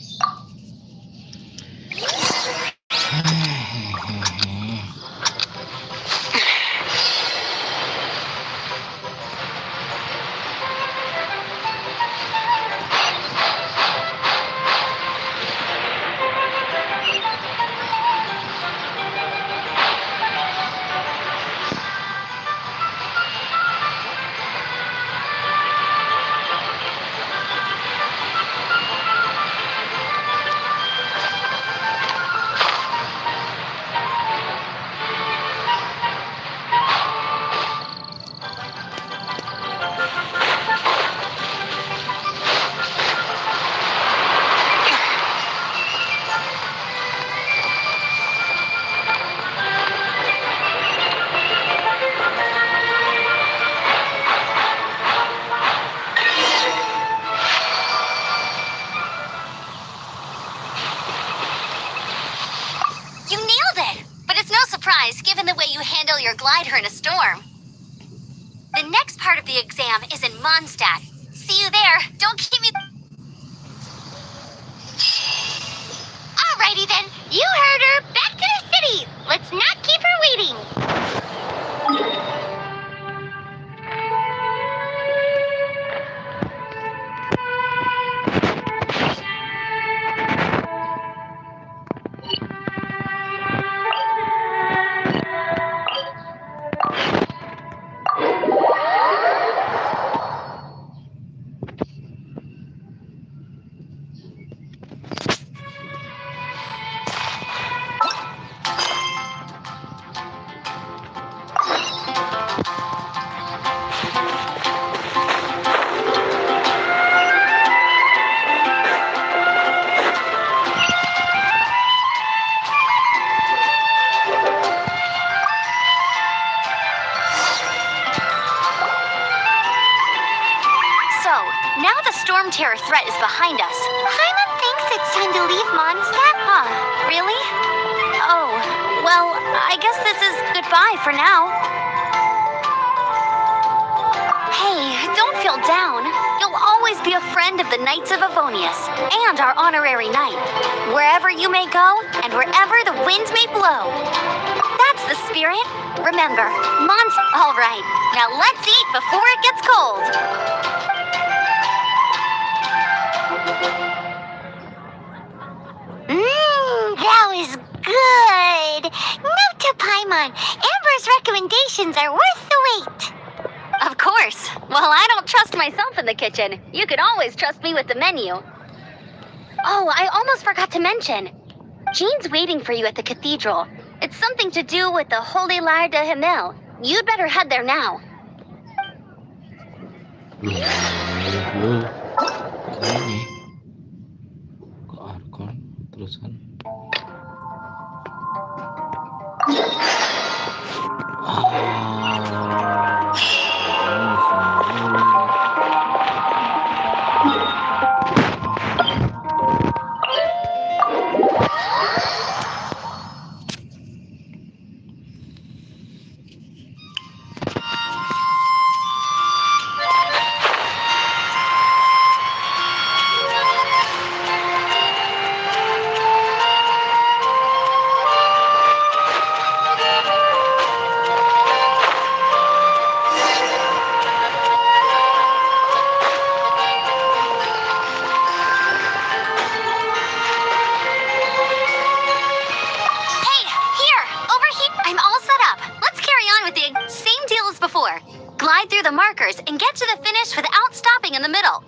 Given the way you handle your glider in a storm. The next part of the exam is in Mondstadt. See you there. Don't keep me... Alrighty then, You heard her. Back to the city. Let's not keep her waiting. So, now the storm terror threat is behind us. Paimon thinks it's time to leave Mondstadt. Huh, really? Oh, well, I guess this is goodbye for now. Hey, don't feel down. You'll always be a friend of the Knights of Avonius and our honorary knight. Wherever you may go and wherever the wind may blow. That's the spirit. Remember, All right, now let's eat before it gets cold. That was good. Note to Paimon, Amber's recommendations are worth the wait. Of course. Well, I don't trust myself in the kitchen. You can always trust me with the menu. Oh, I almost forgot to mention. Jean's waiting for you at the cathedral. It's something to do with the Holy Lyre de Himmel. You'd better head there now. Ini kok Arkon terusan Glide through the markers and get to the finish without stopping in the middle.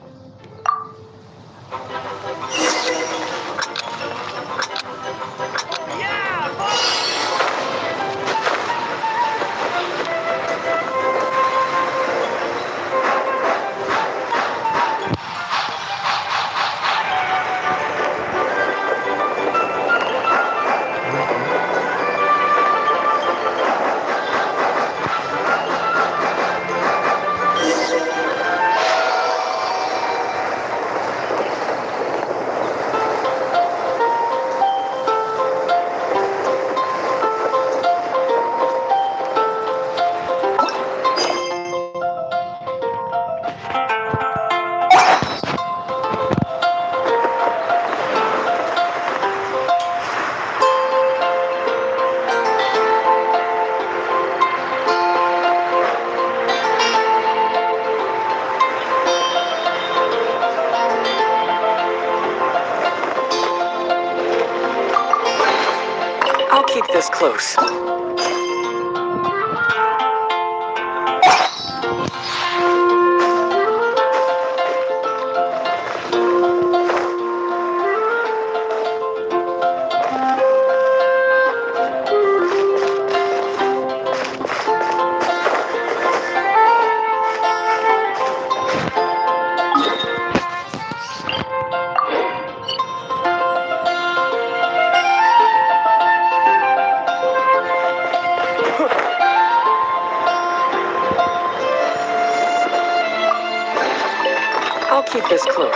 I'll keep this close. I'll keep this close.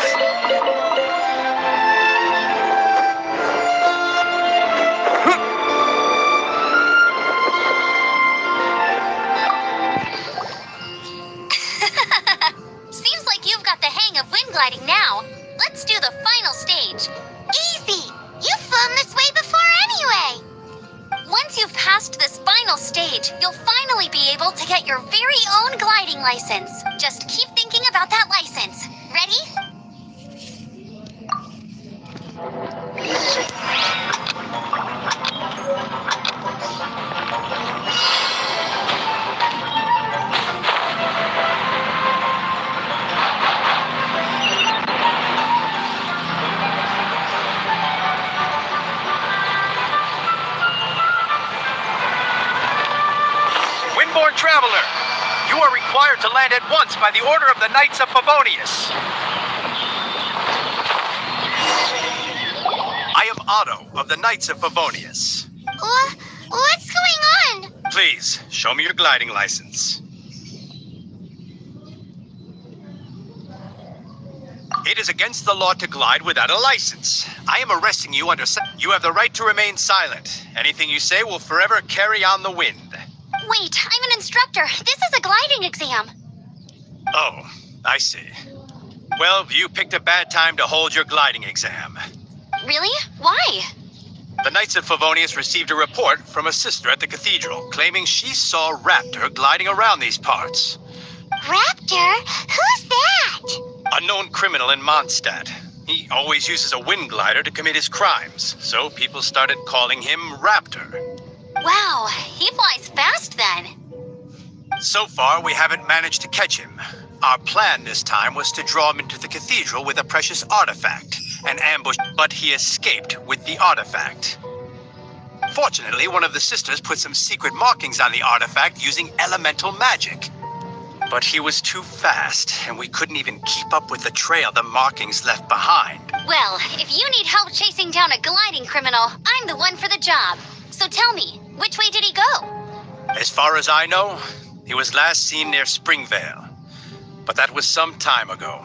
Seems like you've got the hang of wind gliding now. Let's do the final stage. Easy. You've flown this way before anyway. Once you've passed this final stage, you'll finally be able to get your very own gliding license. Just keep thinking about that license. Ready? Windborne Traveler, you are required to land at once by the order of the Knights of Favonius. I am Otto of the Knights of Favonius. What's going on? Please, show me your gliding license. It is against the law to glide without a license. I am arresting you under... You have the right to remain silent. Anything you say will forever carry on the wind. Wait, I'm an instructor. This is a gliding exam. Oh, I see. Well, you picked a bad time to hold your gliding exam. Really? Why? The Knights of Favonius received a report from a sister at the cathedral claiming she saw Raptor gliding around these parts. Raptor? Who's that? Unknown criminal in Mondstadt. He always uses a wind glider to commit his crimes, so people started calling him Raptor. Wow, he flies fast then. So far, we haven't managed to catch him. Our plan this time was to draw him into the cathedral with a precious artifact, and ambush, but he escaped with the artifact. Fortunately, one of the sisters put some secret markings on the artifact using elemental magic. But he was too fast, and we couldn't even keep up with the trail the markings left behind. Well, if you need help chasing down a gliding criminal, I'm the one for the job. So tell me, which way did he go? As far as I know, he was last seen near Springvale. But that was some time ago.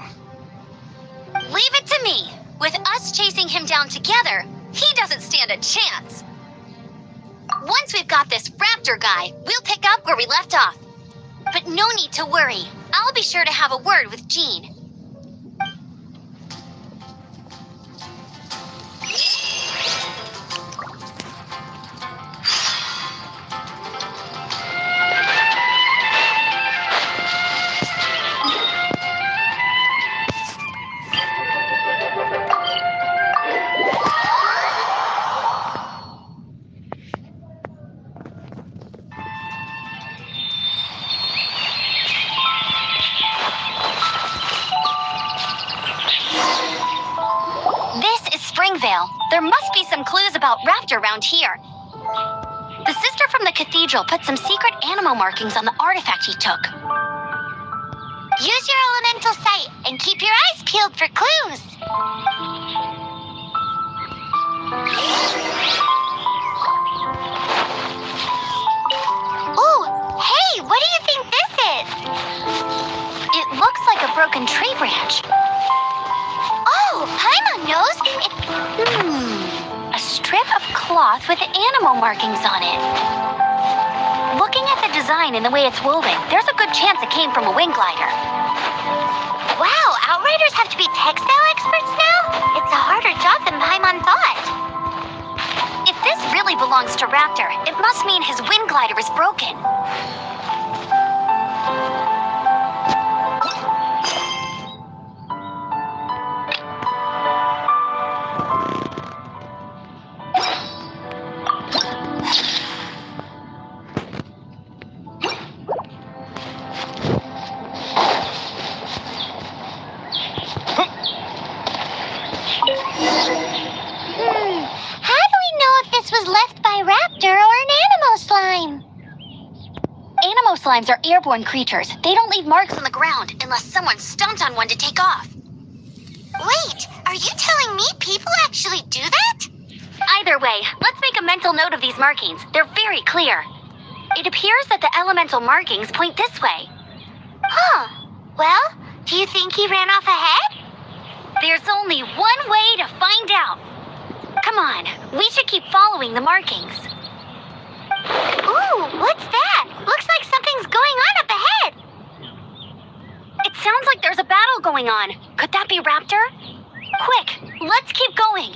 Leave it to me. With us chasing him down together, he doesn't stand a chance. Once we've got this Raptor guy, we'll pick up where we left off. But no need to worry. I'll be sure to have a word with Jean. There must be some clues about Raptor around here. The sister from the cathedral put some secret animal markings on the artifact he took. Use your elemental sight and keep your eyes peeled for clues. Ooh, hey, what do you think this is? It looks like a broken tree branch. Oh, Paimon knows. A strip of cloth with animal markings on it. Looking at the design and the way it's woven, there's a good chance it came from a wing glider. Wow, Outriders have to be textile experts now? It's a harder job than Paimon thought. If this really belongs to Raptor, it must mean his wind glider is broken. Slimes are airborne creatures. They don't leave marks on the ground unless someone stomped on one to take off. Wait, are you telling me people actually do that? Either way, let's make a mental note of these markings. They're very clear. It appears that the elemental markings point this way. Huh. Well, do you think he ran off ahead? There's only one way to find out. Come on, we should keep following the markings. Ooh, what's that? Looks like something's going on up ahead. It sounds like there's a battle going on. Could that be Raptor? Quick, let's keep going.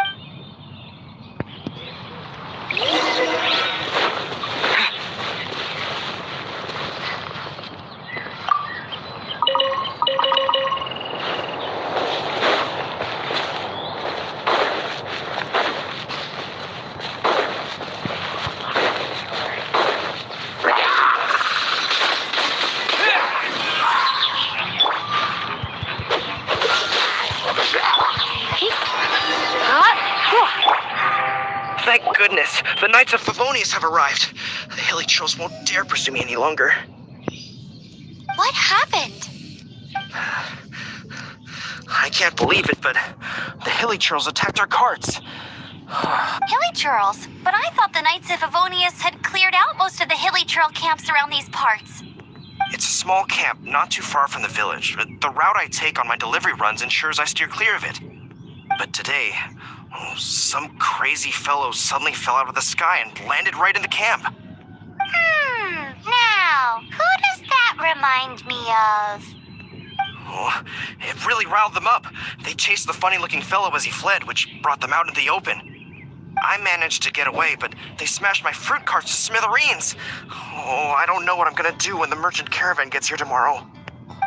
Thank goodness, the Knights of Favonius have arrived. The hilly trolls won't dare pursue me any longer. What happened? I can't believe it, but the hilly trolls attacked our carts. Hilly churls? But I thought the Knights of Favonius had cleared out most of the hilly churl camps around these parts. It's a small camp not too far from the village. The route I take on my delivery runs ensures I steer clear of it. But today, some crazy fellow suddenly fell out of the sky and landed right in the camp. Now, who does that remind me of? Oh, it really riled them up. They chased the funny-looking fellow as he fled, which brought them out into the open. I managed to get away, but they smashed my fruit carts to smithereens. Oh, I don't know what I'm gonna do when the merchant caravan gets here tomorrow.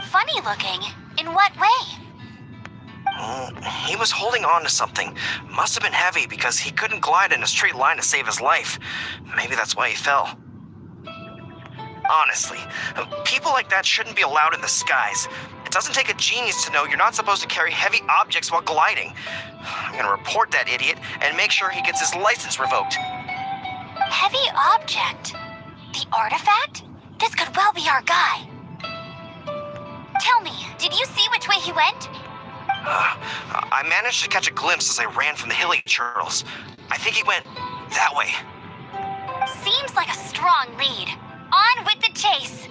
Funny looking? In what way? He was holding on to something. Must have been heavy because he couldn't glide in a straight line to save his life. Maybe that's why he fell. Honestly, people like that shouldn't be allowed in the skies. It doesn't take a genius to know you're not supposed to carry heavy objects while gliding. I'm gonna report that idiot and make sure he gets his license revoked. Heavy object? The artifact? This could well be our guy. Tell me, did you see which way he went? I managed to catch a glimpse as I ran from the hilly churls. I think he went that way. Seems like a strong lead. On with the chase.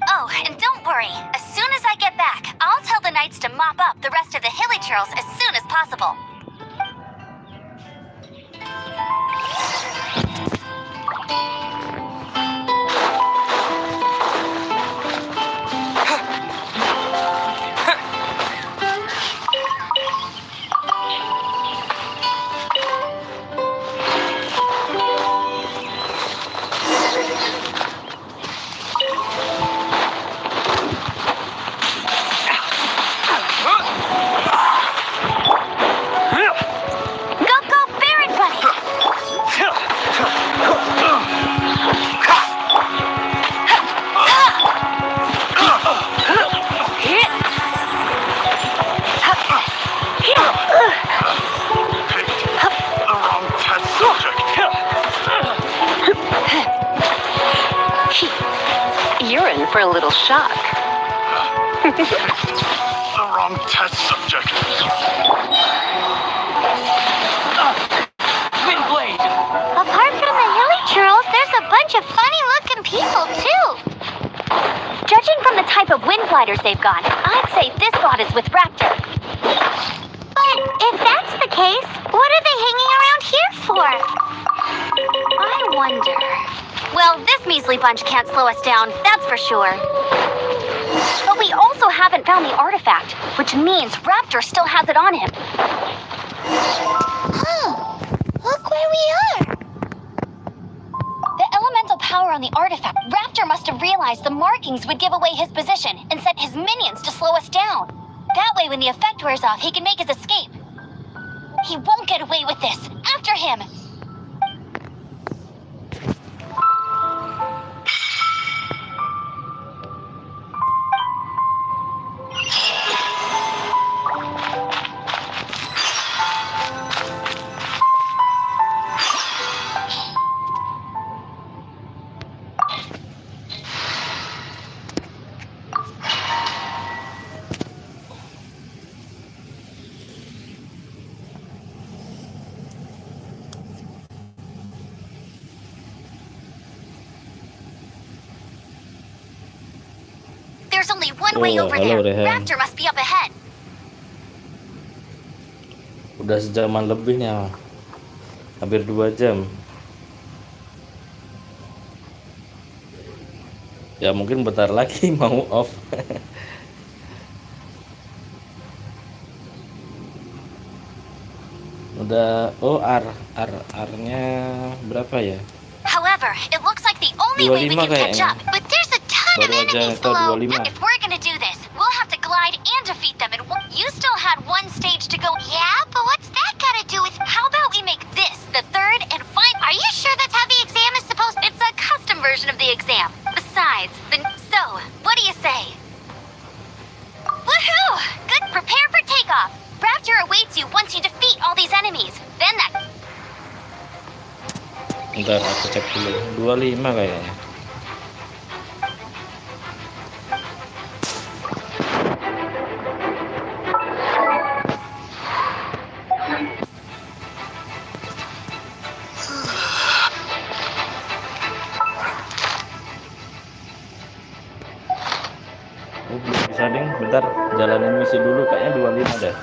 Oh, and don't worry. As soon as I get back, I'll tell the Knights to mop up the rest of the hilly churls as soon as possible. You're in for a little shock. The wrong test subject. Wind blade! Apart from the hilly churls, there's a bunch of funny-looking people, too. Judging from the type of wind gliders they've got, I'd say this lot is with Raptor. But if that's the case, what are they hanging around here for? I wonder. Well, this measly bunch can't slow us down, that's for sure. But we also haven't found the artifact, which means Raptor still has it on him. Look where we are. The elemental power on the artifact, Raptor must have realized the markings would give away his position and sent his minions to slow us down. That way, when the effect wears off, he can make his escape. He won't get away with this. After him! There's only one way over there. Raptor must be up ahead. Udah sejaman lebih nih, hampir 2 jam. Ya mungkin bentar lagi mau off. Udah, oh R-nya berapa ya? However, it looks like the only way we 25 can catch kayaknya. up. But there's a ton of Baru aja enemies ke below. 25. If we're gonna do this, we'll have to glide and defeat them. And you still had one stage to go. Yeah, but what's that gotta do with... How about we make this the third and final? Are you sure that's how the exam is supposed to... It's a custom version of the exam. Besides, so, what do you say? Woohoo! Good, prepare for takeoff. Raptor awaits you once you defeat all these enemies. Then that... Ntar aku cek dulu. 25 kayaknya. Oh, belum bisa ding. Bentar, jalanin misi dulu. Kayaknya 25 deh.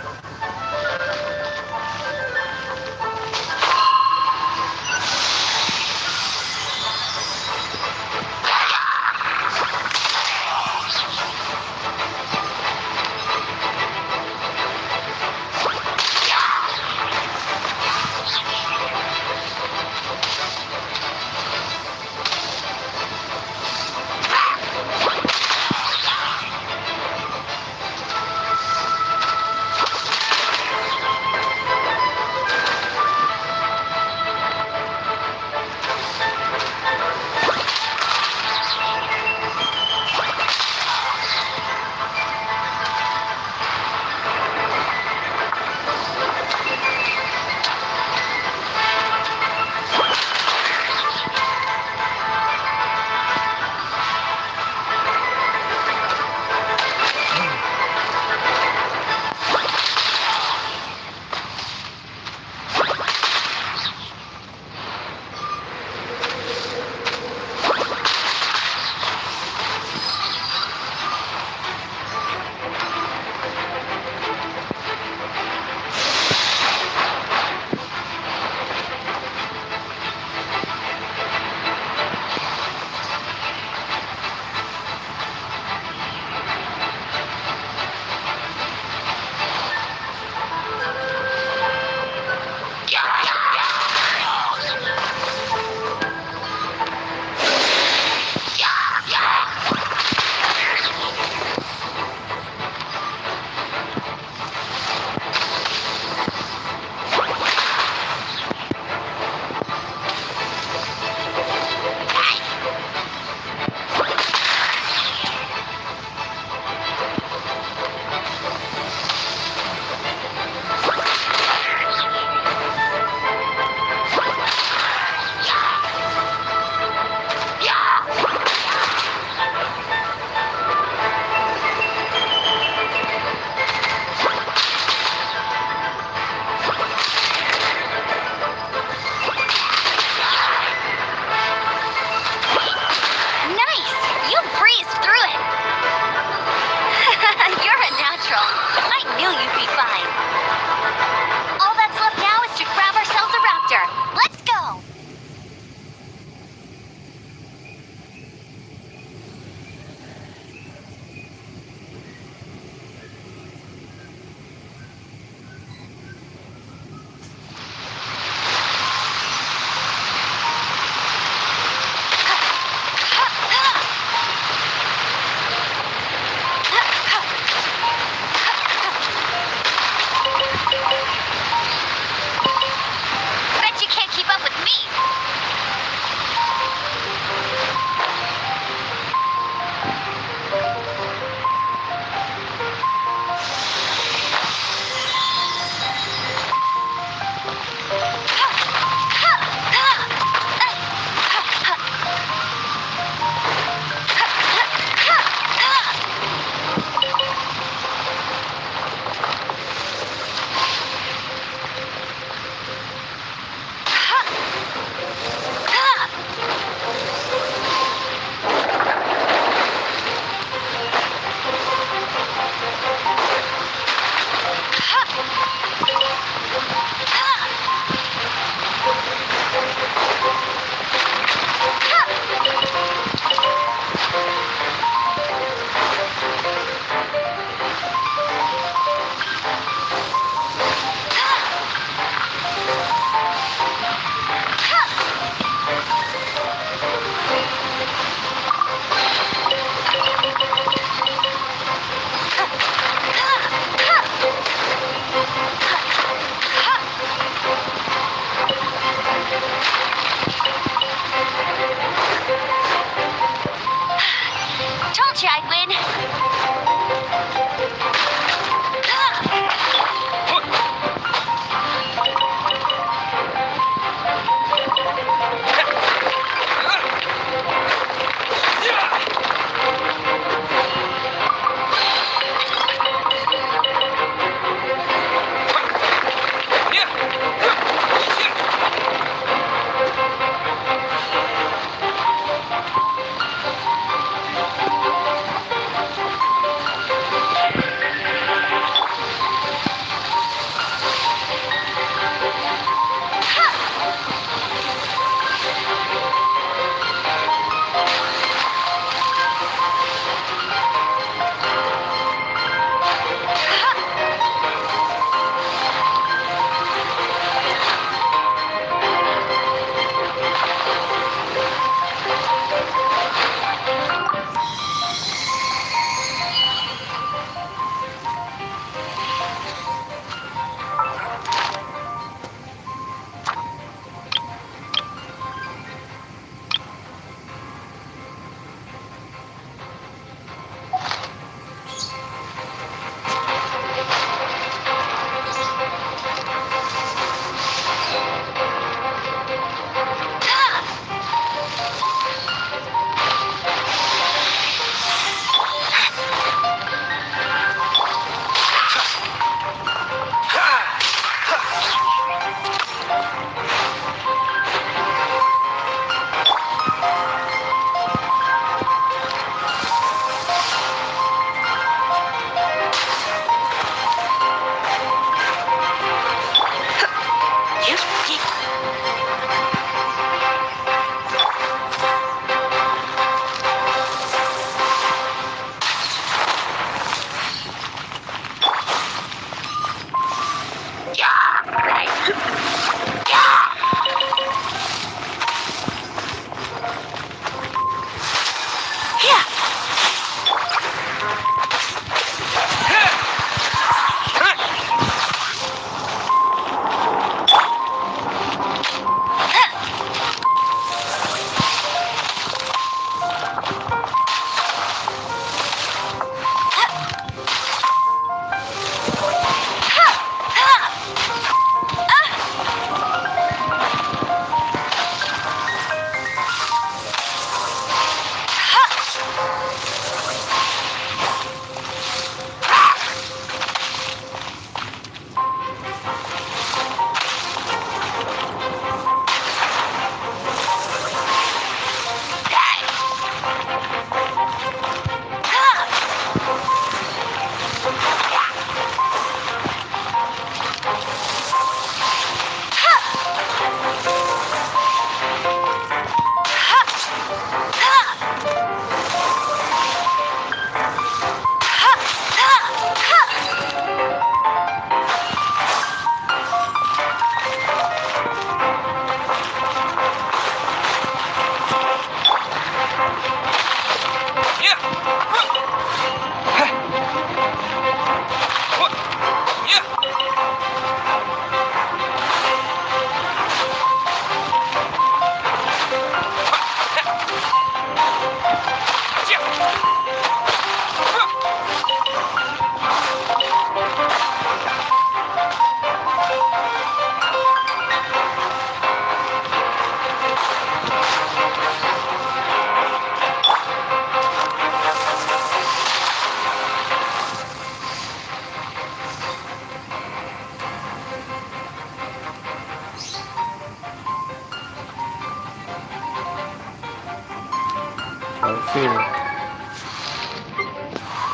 refill.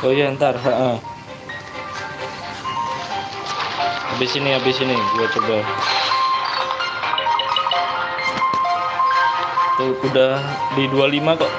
Oh ya ntar, habis ini gua coba. Tuh udah di 25 kok.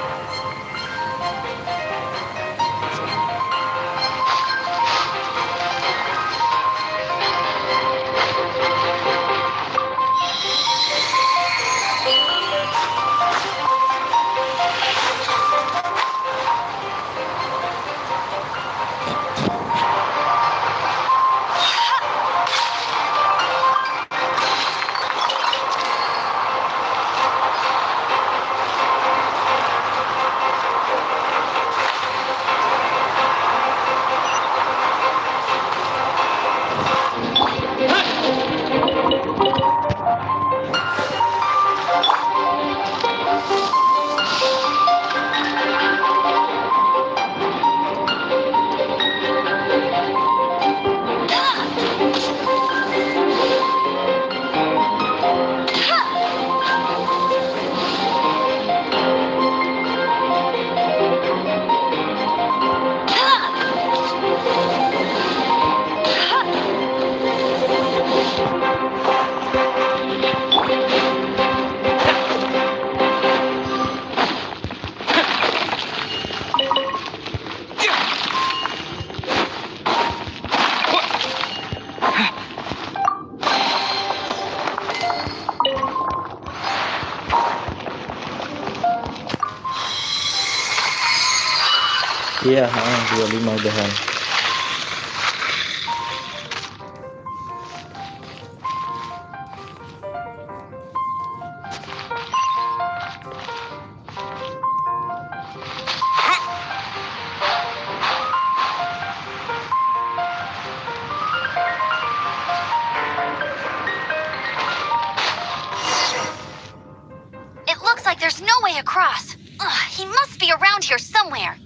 Iya, 25 udahan. It looks like there's no way across. Ugh, he must be around here somewhere.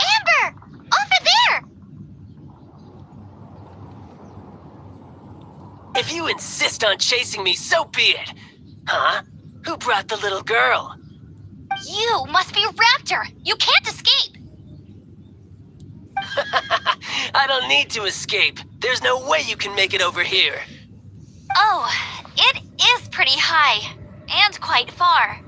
Amber! Over there! If you insist on chasing me, so be it. Huh? Who brought the little girl? You must be a raptor. You can't escape. I don't need to escape. There's no way you can make it over here. Oh, it is pretty high. And quite far.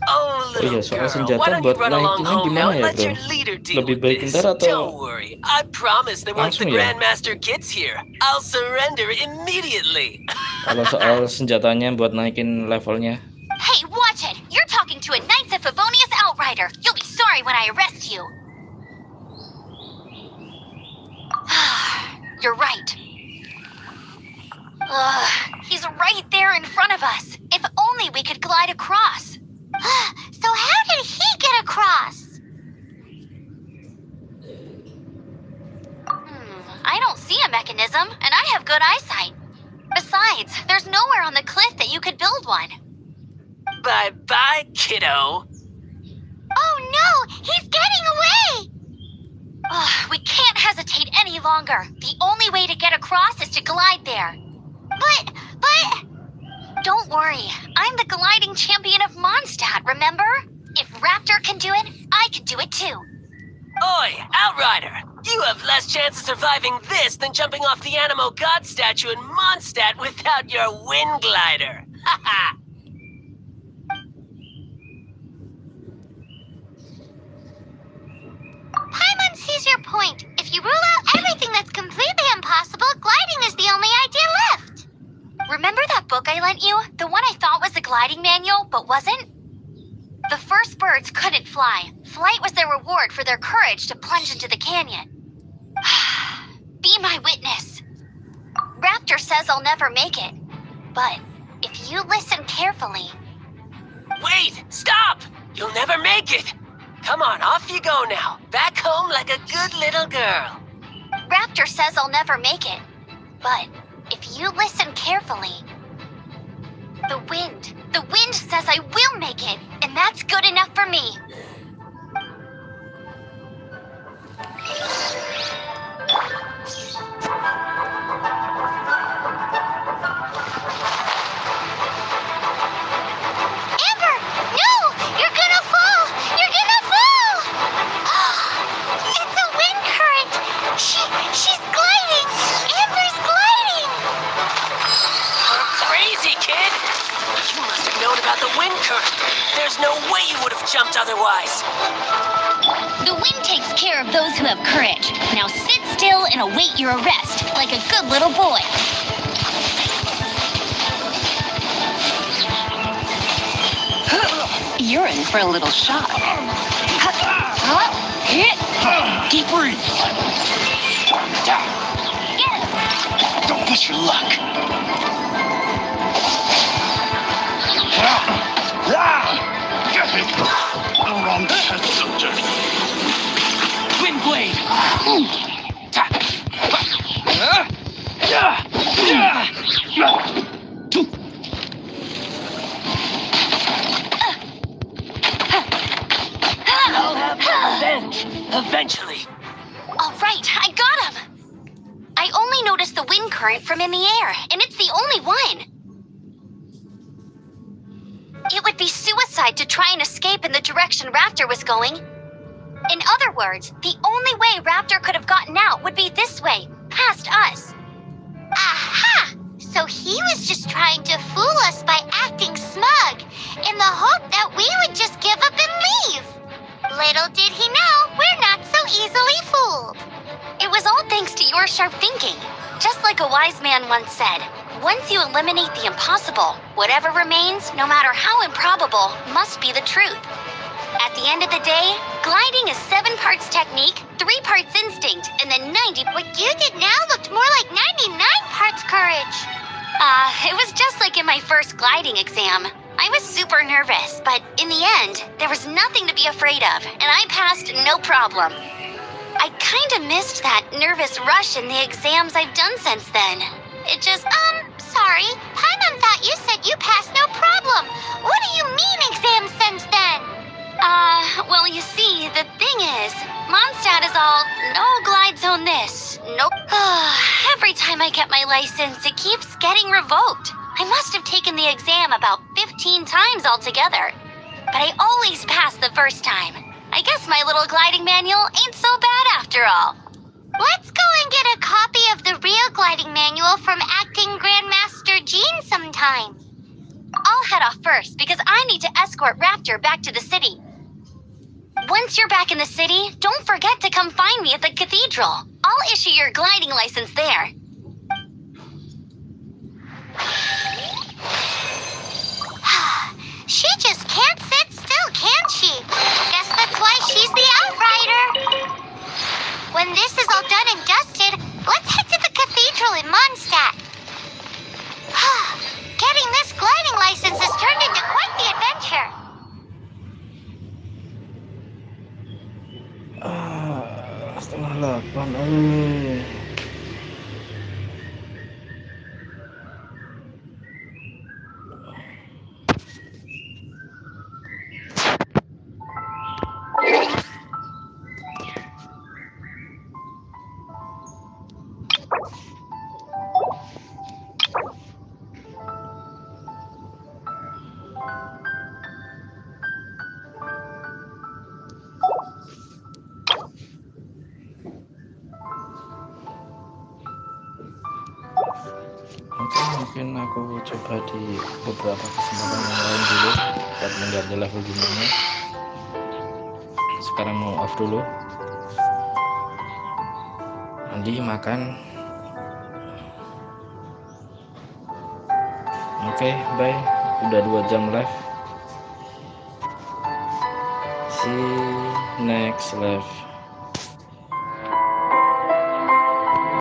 Oh, little iya, soal girl, senjata why don't you buat run along naikinnya home now gimana and ya, let bro? your leader deal Lebih with baik this? ntar atau Don't worry, I promise that once the langsung ya? Grandmaster gets here, I'll surrender immediately. Kalau soal senjatanya buat naikin levelnya. Hey, watch it! You're talking to a Knights of Favonius outrider. You'll be sorry when I arrest you. You're right. He's right there in front of us. If only we could glide across. So how did he get across? I don't see a mechanism, and I have good eyesight. Besides, there's nowhere on the cliff that you could build one. Bye-bye, kiddo. Oh no! He's getting away! We can't hesitate any longer. The only way to get across is to glide there. But... Don't worry, I'm the gliding champion of Mondstadt, remember? If Raptor can do it, I can do it too. Oi, Outrider! You have less chance of surviving this than jumping off the Animo God statue in Mondstadt without your wind glider. Haha! Paimon sees your point. If you rule out everything that's completely impossible, gliding is the only idea left. Remember that book I lent you? The one I thought was the gliding manual, but wasn't? The first birds couldn't fly. Flight was their reward for their courage to plunge into the canyon. Be my witness. Raptor says I'll never make it. But if you listen carefully... Wait! Stop! You'll never make it! Come on, off you go now. Back home like a good little girl. Raptor says I'll never make it. But if you listen carefully... The wind says I will make it, and that's good enough for me. Amber! No! You're gonna fall! There's no way you would have jumped otherwise. The wind takes care of those who have courage. Now sit still and await your arrest, like a good little boy. You're in for a little shock. Deep breathe. Get him! Don't push your luck. Wrong test subject. Wind blade. I'll have my revenge. Eventually. All right, I got him. I only noticed the wind current from in the air, and it's the only one. It would be suicide to try and escape in the direction Raptor was going. In other words, the only way Raptor could have gotten out would be this way, past us. Aha! So he was just trying to fool us by acting smug, in the hope that we would just give up and leave. Little did he know, we're not so easily fooled. It was all thanks to your sharp thinking. Just like a wise man once said, once you eliminate the impossible, whatever remains, no matter how improbable, must be the truth. At the end of the day, gliding is 7 parts technique, 3 parts instinct, and then 90. What you did now looked more like 99 parts courage. It was just like in my first gliding exam. I was super nervous, but in the end, there was nothing to be afraid of, and I passed no problem. I kinda missed that nervous rush in the exams I've done since then. It just, Sorry, Paimon thought you said you passed no problem. What do you mean exam since then? Well, you see, the thing is, Mondstadt is all, no glide zone this, nope. Every time I get my license, it keeps getting revoked. I must have taken the exam about 15 times altogether. But I always pass the first time. I guess my little gliding manual ain't so bad after all. Let's go and get a copy of the real gliding manual from Acting Grandmaster Jean sometime. I'll head off first because I need to escort Raptor back to the city. Once you're back in the city, don't forget to come find me at the cathedral. I'll issue your gliding license there. She just can't sit still, can she? Guess that's why she's the Outrider. When this is all done and dusted, let's head to the cathedral in Mondstadt. Getting this gliding license has turned into quite the adventure. Setengah 8. Oke, mungkin aku coba di beberapa kesempatan yang lain dulu buat mengganti level dunianya. Sekarang mau off dulu, mandi, makan. Oke, bye. Udah 2 jam live. See you next live.